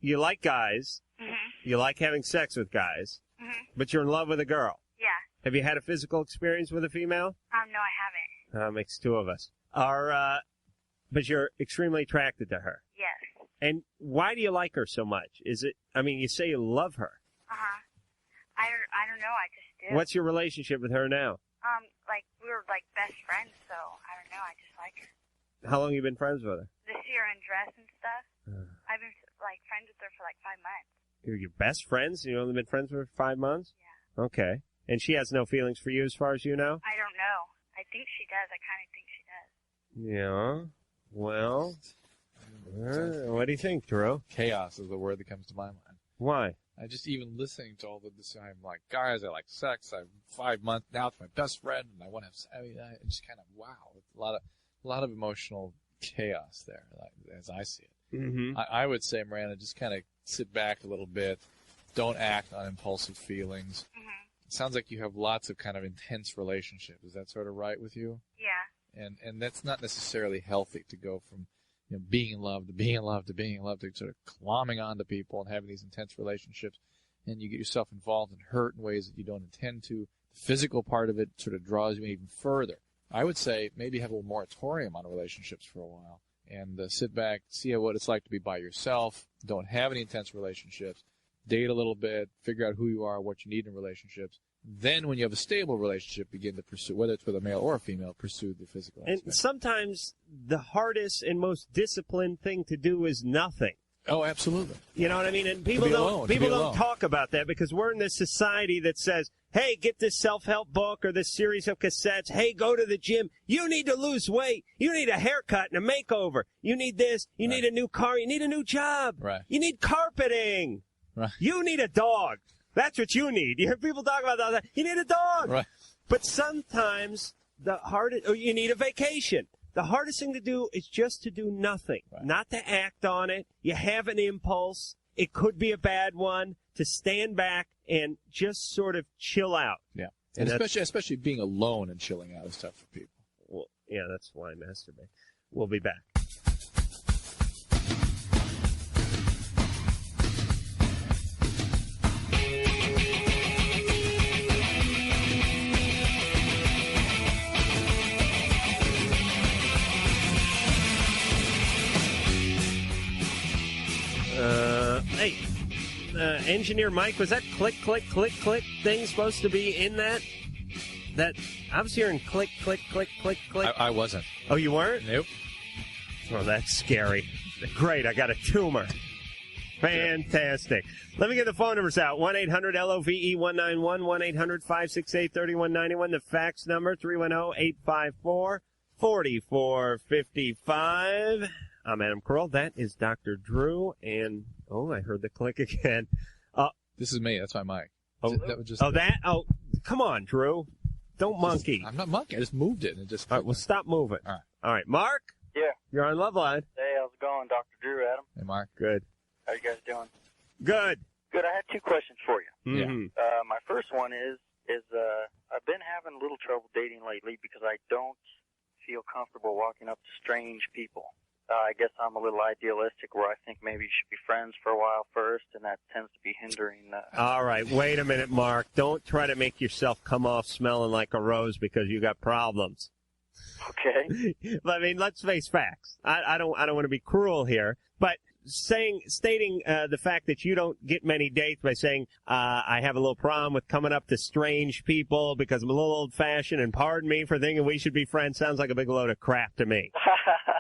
You like guys. Mm-hmm. You like having sex with guys. Mm-hmm. But you're in love with a girl. Yeah. Have you had a physical experience with a female? No, I haven't. Makes two of us. But you're extremely attracted to her. Yes. And why do you like her so much? You say you love her. Uh-huh. I don't know, I just do. What's your relationship with her now? We were, best friends, so I don't know, I just like her. How long have you been friends with her? To see her undress and stuff. I've been, friends with her for, 5 months. You're your best friends? You've only been friends with her for 5 months? Yeah. Okay. And she has no feelings for you as far as you know? I don't know. I think she does. I kind of think she does. Yeah. Well, what do you think, Drew? Chaos is the word that comes to my mind. Why? I just even listening to all this, I'm like, guys, I like sex. I'm 5 months now with my best friend, and I want to have. I mean, I just kind of wow, a lot of emotional chaos there, as I see it. Mm-hmm. I would say, Miranda, just kind of sit back a little bit. Don't act on impulsive feelings. It sounds like you have lots of kind of intense relationships. Is that sort of right with you? Yeah. And that's not necessarily healthy to go from being in love to being in love to being in love to sort of clombing onto people and having these intense relationships, and you get yourself involved and hurt in ways that you don't intend to. The physical part of it sort of draws you even further. I would say maybe have a little moratorium on relationships for a while and sit back, see what it's like to be by yourself, don't have any intense relationships, date a little bit, figure out who you are, what you need in relationships. Then when you have a stable relationship, begin to pursue, whether it's with a male or a female, pursue the physical aspect. And sometimes the hardest and most disciplined thing to do is nothing. Oh, absolutely. You know what I mean? And people don't talk about that because we're in this society that says, hey, get this self-help book or this series of cassettes. Hey, go to the gym. You need to lose weight. You need a haircut and a makeover. You need this. You need a new car. You need a new job. Right. You need carpeting. Right. You need a dog. That's what you need. You hear people talk about that. You need a dog. Right. But sometimes you need a vacation. The hardest thing to do is just to do nothing, not to act on it. You have an impulse. It could be a bad one. To stand back and just sort of chill out. Yeah. And especially being alone and chilling out is tough for people. Well, yeah, that's why I masturbate. We'll be back. Hey, Engineer Mike, was that click, click, click, click thing supposed to be in that? That I was hearing click, click, click, click, click. I wasn't. Oh, you weren't? Nope. Oh, that's scary. Great, I got a tumor. Fantastic. Let me get the phone numbers out. 1-800-LOVE-191, 1-800-568-3191. The fax number, 310-854-4455. I'm Adam Carolla. That is Dr. Drew. And, I heard the click again. This is me. That's my mic. Come on, Drew. Don't monkey. I'm not monkey. I just moved it. And it just. All right, well, stop moving. All right, Mark? Yeah. You're on Loveline. Hey, how's it going, Dr. Drew, Adam? Hey, Mark. Good. How you guys doing? Good. Good. I had two questions for you. Mm-hmm. My first one is I've been having a little trouble dating lately because I don't feel comfortable walking up to strange people. I guess I'm a little idealistic where I think maybe you should be friends for a while first, and that tends to be hindering. All right, wait a minute, Mark. Don't try to make yourself come off smelling like a rose because you got problems. Okay. I mean, let's face facts. I don't want to be cruel here, but stating the fact that you don't get many dates by saying I have a little problem with coming up to strange people because I'm a little old-fashioned and pardon me for thinking we should be friends sounds like a big load of crap to me.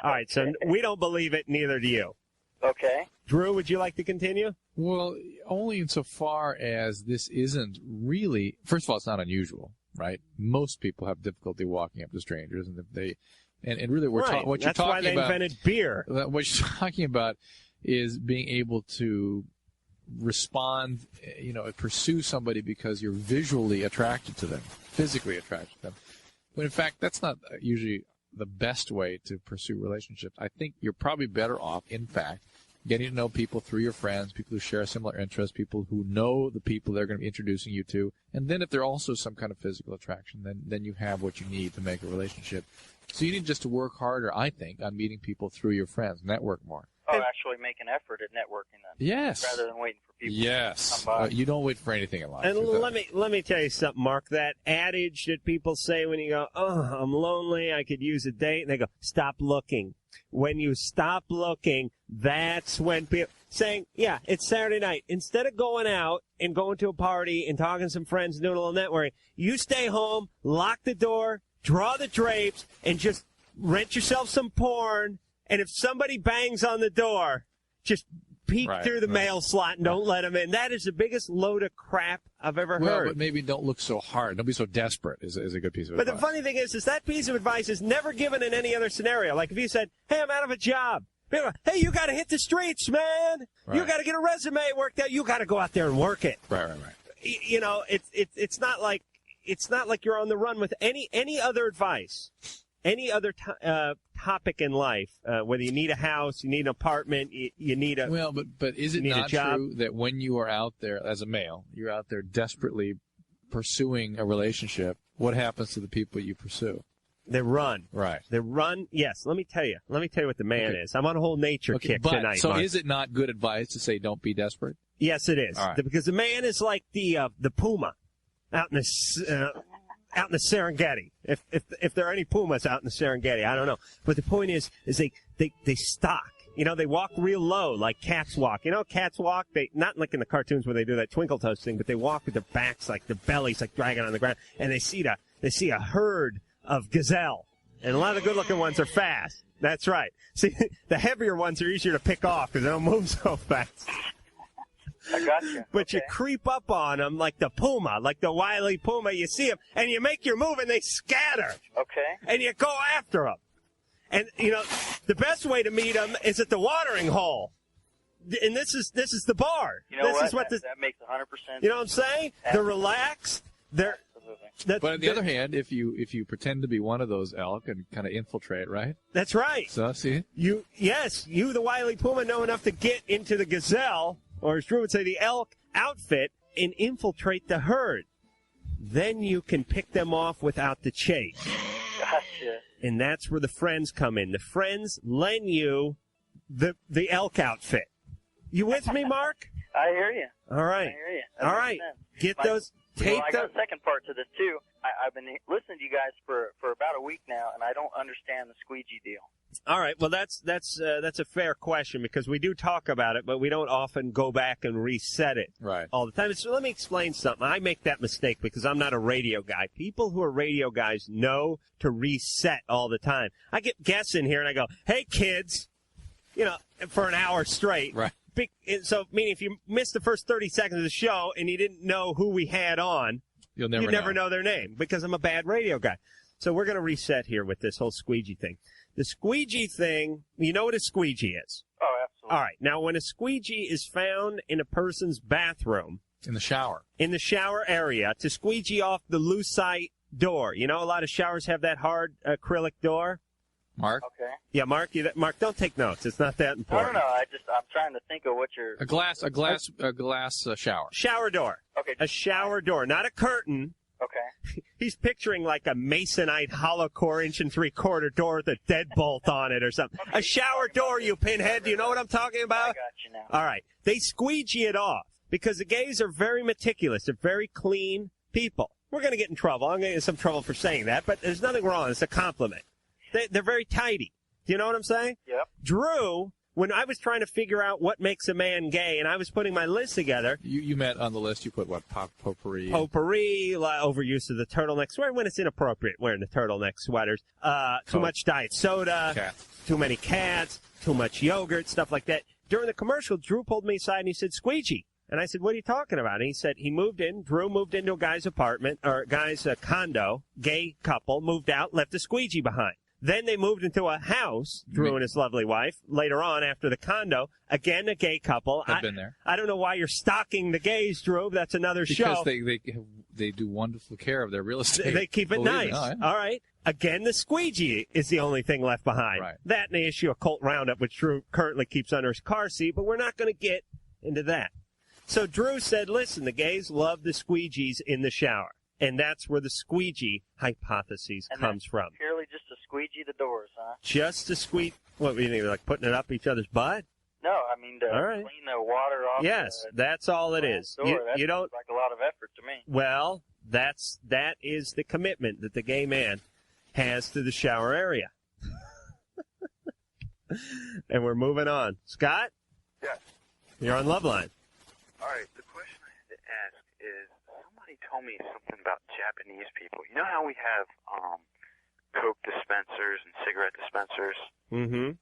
All right, so we don't believe it, neither do you. Okay. Drew, would you like to continue? Well, only insofar as this isn't really. First of all, it's not unusual, right? Most people have difficulty walking up to strangers, and if they, and really, what you're talking about. That's why they invented beer. What you're talking about is being able to respond, pursue somebody because you're visually attracted to them, physically attracted to them. But in fact, that's not usually the best way to pursue relationships. I think you're probably better off, in fact, getting to know people through your friends, people who share similar interests, people who know the people they're going to be introducing you to. And then if there's also some kind of physical attraction, then you have what you need to make a relationship. So you need just to work harder, I think, on meeting people through your friends, network more. Oh, actually make an effort at networking then. Yes. Rather than waiting for people yes. to come by. You don't wait for anything in life. And let me tell you something, Mark. That adage that people say when you go, I'm lonely, I could use a date, and they go, stop looking. When you stop looking, that's when people saying, yeah, it's Saturday night. Instead of going out and going to a party and talking to some friends and doing a little networking, you stay home, lock the door, draw the drapes, and just rent yourself some porn. And if somebody bangs on the door, just peek through the mail slot and don't let them in. That is the biggest load of crap I've ever heard. But maybe don't look so hard. Don't be so desperate is a good piece of advice. But the funny thing is that piece of advice is never given in any other scenario. Like if you said, hey, I'm out of a job. People are, hey, you got to hit the streets, man. Right. You got to get a resume worked out. You got to go out there and work it. Right. You know, it's not like you're on the run with any other advice, any other topic in life. Whether you need a house, you need an apartment, you need a but is it not true that when you are out there as a male, you're out there desperately pursuing a relationship? What happens to the people you pursue? They run. Right. They run. Yes. Let me tell you what the man is. I'm on a whole nature kick tonight. So Mark. is it not good advice to say don't be desperate? Yes, it is. All right. Because the man is like the puma out in the Serengeti. If there are any pumas out in the Serengeti, I don't know. But the point is they stalk. You know, they walk real low like cats walk. You know, cats walk. They not like in the cartoons where they do that twinkle toes thing, but they walk with their backs like their bellies like dragging on the ground, and they see a herd of gazelle, and a lot of the good-looking ones are fast. That's right. See, the heavier ones are easier to pick off because they don't move so fast. I got you. But you creep up on them like the puma, like the wily puma. You see them, and you make your move, and they scatter. Okay. And you go after them. And, you know, the best way to meet them is at the watering hole. And this is the bar. You know This what? is that makes 100%. You know what I'm saying? They're relaxed. But on the other hand, if you pretend to be one of those elk and kind of infiltrate, right? That's right. So, see? You, the wily puma, know enough to get into the gazelle, or as Drew would say, the elk outfit, and infiltrate the herd. Then you can pick them off without the chase. Gotcha. And that's where the friends come in. The friends lend you the elk outfit. You with me, Mark? I hear you. All right. I hear you. All right. Get those. I got a second part to this, too. I've been listening to you guys for about a week now, and I don't understand the squeegee deal. All right. Well, that's a fair question because we do talk about it, but we don't often go back and reset it all the time. So let me explain something. I make that mistake because I'm not a radio guy. People who are radio guys know to reset all the time. I get guests in here and I go, "Hey, kids," you know, for an hour straight. Right. So, meaning if you missed the first 30 seconds of the show and you didn't know who we had on, you'd never know their name because I'm a bad radio guy. So we're going to reset here with this whole squeegee thing. The squeegee thing, you know what a squeegee is? Oh, absolutely. All right. Now, when a squeegee is found in a person's bathroom. In the shower. In the shower area to squeegee off the lucite door. You know, a lot of showers have that hard acrylic door. Mark? Okay. Yeah, Mark, don't take notes. It's not that important. No. I'm trying to think of what you're... A glass shower. Shower door. Okay. A shower door, not a curtain. Okay. He's picturing like a masonite hollow core 1 3/4 door with a deadbolt on it or something. Okay. A shower door, you pinhead. Do you know what I'm talking about? I got you now. All right. They squeegee it off because the gays are very meticulous. They're very clean people. We're going to get in trouble. I'm going to get in some trouble for saying that, but there's nothing wrong. It's a compliment. They're very tidy. Do you know what I'm saying? Yep. Drew, when I was trying to figure out what makes a man gay, and I was putting my list together. You meant on the list, you put what? Potpourri? Potpourri, overuse of the turtleneck sweater when it's inappropriate, wearing the turtleneck sweaters. Too much diet soda. Too many cats. Too much yogurt, stuff like that. During the commercial, Drew pulled me aside and he said, "Squeegee." And I said, "What are you talking about?" And he said, Drew moved into a guy's apartment, or guy's condo, gay couple, moved out, left a squeegee behind. Then they moved into a house, Drew and his lovely wife, later on after the condo. Again, a gay couple. I've been there. I don't know why you're stalking the gays, Drew. That's another show. Because they do wonderful care of their real estate. They keep it nice. All right. Again, the squeegee is the only thing left behind. Right. That and they issue a Colt Roundup, which Drew currently keeps under his car seat, but we're not going to get into that. So Drew said, listen, the gays love the squeegees in the shower. And that's where the squeegee hypothesis comes from. Purely just to squeegee the doors, huh? Just to squeeze. What do you think? Like putting it up each other's butt? No, I mean to clean the water off. Yes, that's all it is. You don't like a lot of effort to me. Well, that is the commitment that the gay man has to the shower area. And we're moving on. Scott? Yes. You're on Loveline. All right. The question I had to ask is, somebody told me something about Japanese people. You know how we have Coke dispensers and cigarette dispensers? Mm-hmm.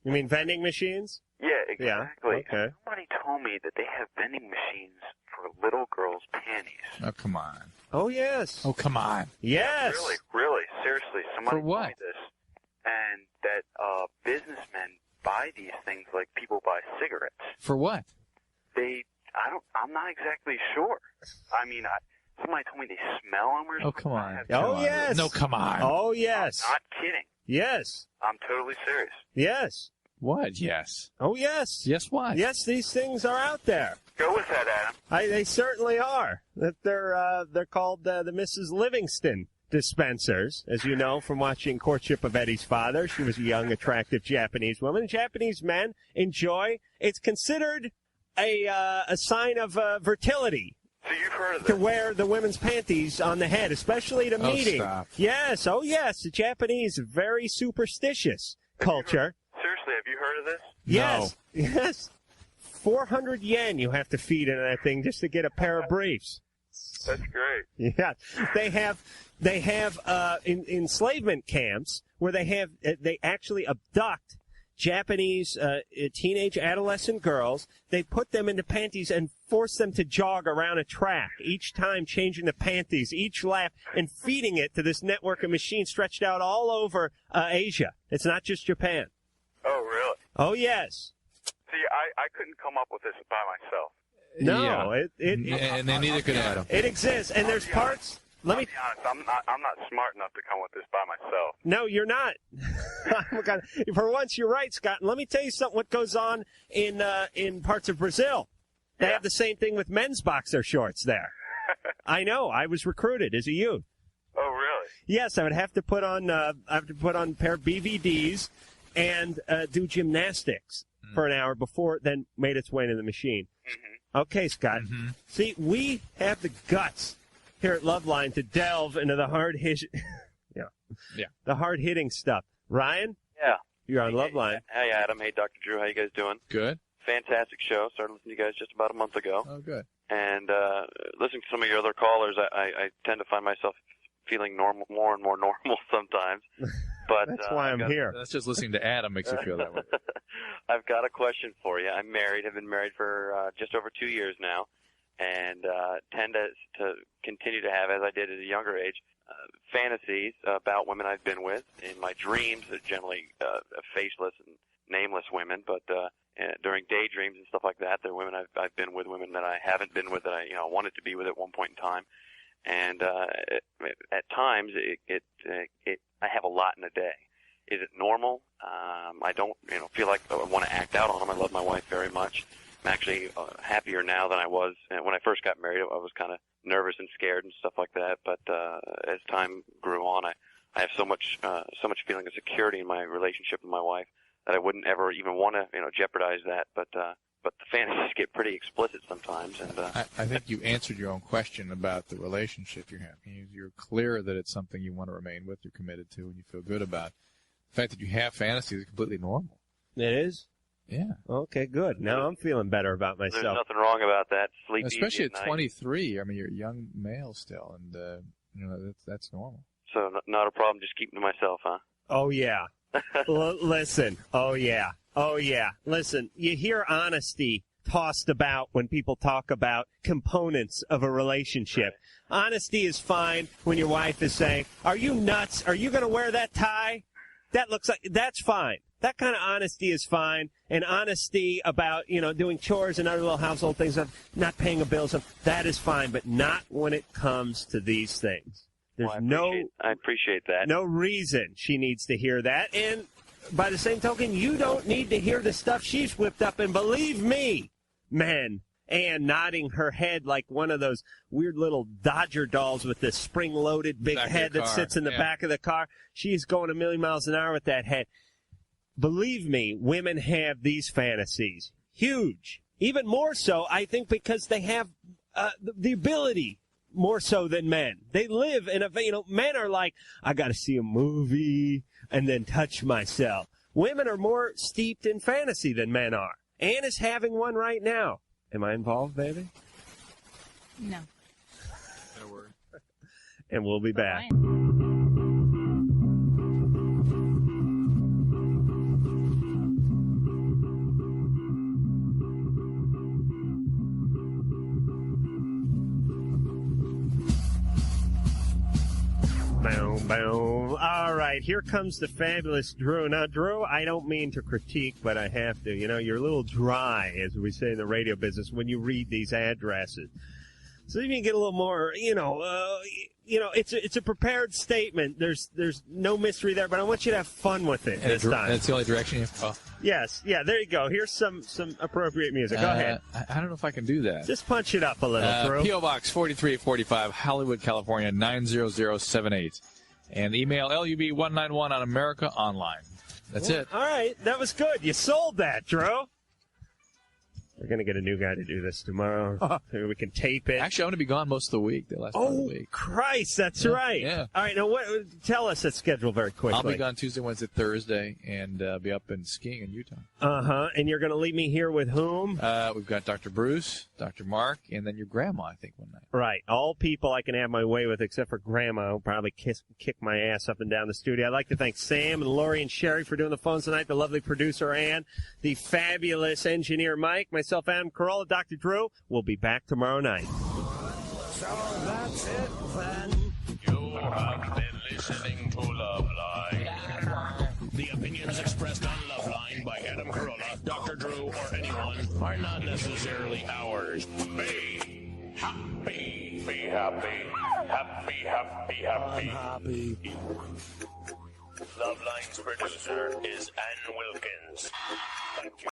You mean vending machines? Yeah, exactly. Yeah. Okay. Somebody told me that they have vending machines for little girls' panties. Oh, come on. Oh, yes. Oh, come on. Yes. Really, seriously. Somebody For what? told me this. And that businessmen buy these things like people buy cigarettes. For what? I'm not exactly sure. I mean, somebody told me they smell them or something. Oh, come on. Oh, yes. No, come on. Oh, yes. I'm not kidding. Yes. I'm totally serious. Yes. What? Yes. Oh, yes. Yes, what? Yes, these things are out there. Go with that, Adam. They certainly are. They're called the Mrs. Livingston dispensers, as you know from watching Courtship of Eddie's Father. She was a young, attractive Japanese woman. Japanese men enjoy. It's considered a sign of fertility. So you've heard of this? To wear the women's panties on the head, especially at a meeting. Stop. Yes, oh yes, the Japanese, very superstitious culture. Seriously, have you heard of this? Yes, yes. 400 yen you have to feed into that thing just to get a pair of briefs. That's great. Yeah, they have enslavement camps where they actually abduct Japanese teenage adolescent girls. They put them into panties and force them to jog around a track, each time changing the panties, each lap, and feeding it to this network of machines stretched out all over Asia. It's not just Japan. Oh, really? Oh, yes. See, I couldn't come up with this by myself. No, yeah. and then neither could Adam. It exists, and there's parts. Let me be honest. I'm not smart enough to come with this by myself. No, you're not. For once, you're right, Scott. And let me tell you something. What goes on in parts of Brazil? They have the same thing with men's boxer shorts there. I know. I was recruited as a youth. Oh, really? Yes, I would have to put on a pair of BVDs and do gymnastics for an hour before it then made its way into the machine. Mm-hmm. Okay, Scott. Mm-hmm. See, we have the guts here at Loveline to delve into the the hard hitting stuff. Ryan? Yeah. You're on Loveline. Hey, Adam. Hey, Dr. Drew. How you guys doing? Good. Fantastic show. Started listening to you guys just about a month ago. Oh, good. And listening to some of your other callers, I tend to find myself feeling more and more normal sometimes. But that's why I'm here. That's just listening to Adam makes you feel that way. I've got a question for you. I'm married. I've been married for just over 2 years now, and tend to continue to have, as I did at a younger age, fantasies about women I've been with. In my dreams, they're generally faceless and nameless women, but during daydreams and stuff like that, they're women I've been with, women that I haven't been with that I wanted to be with at one point in time. And at times, I have a lot in a day. Is it normal? I don't, feel like I want to act out on them. I love my wife very much. I'm actually happier now than I was when I first got married. I was kind of nervous and scared and stuff like that. But as time grew on, I have so much feeling of security in my relationship with my wife that I wouldn't ever even want to, jeopardize that. But the fantasies get pretty explicit sometimes. And I think you answered your own question about the relationship you're having. You're clear that it's something you want to remain with, you're committed to, and you feel good about. The fact that you have fantasies is completely normal. It is? Yeah. Okay, good. Now I'm feeling better about myself. There's nothing wrong about that. Sleep especially easy at 23. I mean, you're a young male still, and that's normal. So not a problem. Just keeping to myself, huh? Oh yeah. Listen. Oh yeah. Oh yeah. Listen. You hear honesty tossed about when people talk about components of a relationship. Right. Honesty is fine when your wife is saying, "Are you nuts? Are you going to wear that tie? That looks like that's fine." That kind of honesty is fine, and honesty about, doing chores and other little household things, of not paying a bill, that is fine, but not when it comes to these things. There's I appreciate that. No reason she needs to hear that, and by the same token, you don't need to hear the stuff she's whipped up, and believe me, men, Ann nodding her head like one of those weird little Dodger dolls with the spring-loaded big head that sits in the back of the car. She's going a million miles an hour with that head. Believe me, women have these fantasies. Huge. Even more so, I think, because they have the ability more so than men. They live in men are like, I got to see a movie and then touch myself. Women are more steeped in fantasy than men are. Ann is having one right now. Am I involved, baby? No. No word. And we'll be back. Boom, boom. All right. right, here comes the fabulous Drew. Now, Drew, I don't mean to critique, but I have to. You know, you're a little dry, as we say in the radio business, when you read these addresses. So you can get a little more, it's a prepared statement. There's no mystery there, but I want you to have fun with it this time. That's the only direction you have. Yes, yeah, there you go. Here's some appropriate music. Go ahead. I don't know if I can do that. Just punch it up a little, Drew. P.O. Box 4345, Hollywood, California, 90078. And email LUB191 on America Online. That's it. All right, that was good. You sold that, Drew. We're going to get a new guy to do this tomorrow. Maybe we can tape it. Actually, I'm going to be gone most of the week, the last part of the week. Christ, that's right. Yeah. All right, now tell us that schedule very quickly. I'll be gone Tuesday, Wednesday, Thursday, and be up and skiing in Utah. Uh-huh, and you're going to leave me here with whom? We've got Dr. Bruce, Dr. Mark, and then your grandma, I think, one night. Right, all people I can have my way with except for Grandma, who'll probably kick my ass up and down the studio. I'd like to thank Sam and Lori and Sherry for doing the phones tonight, the lovely producer Ann, the fabulous engineer Mike, myself, Adam Carolla, Dr. Drew. We'll be back tomorrow night. So that's it then. You have been listening to Loveline. The opinions expressed on Loveline by Adam Carolla, Dr. Drew, or anyone are not necessarily ours. Be happy. Be happy. Happy, happy, happy. Happy. Loveline's producer is Ann Wilkins. Thank you.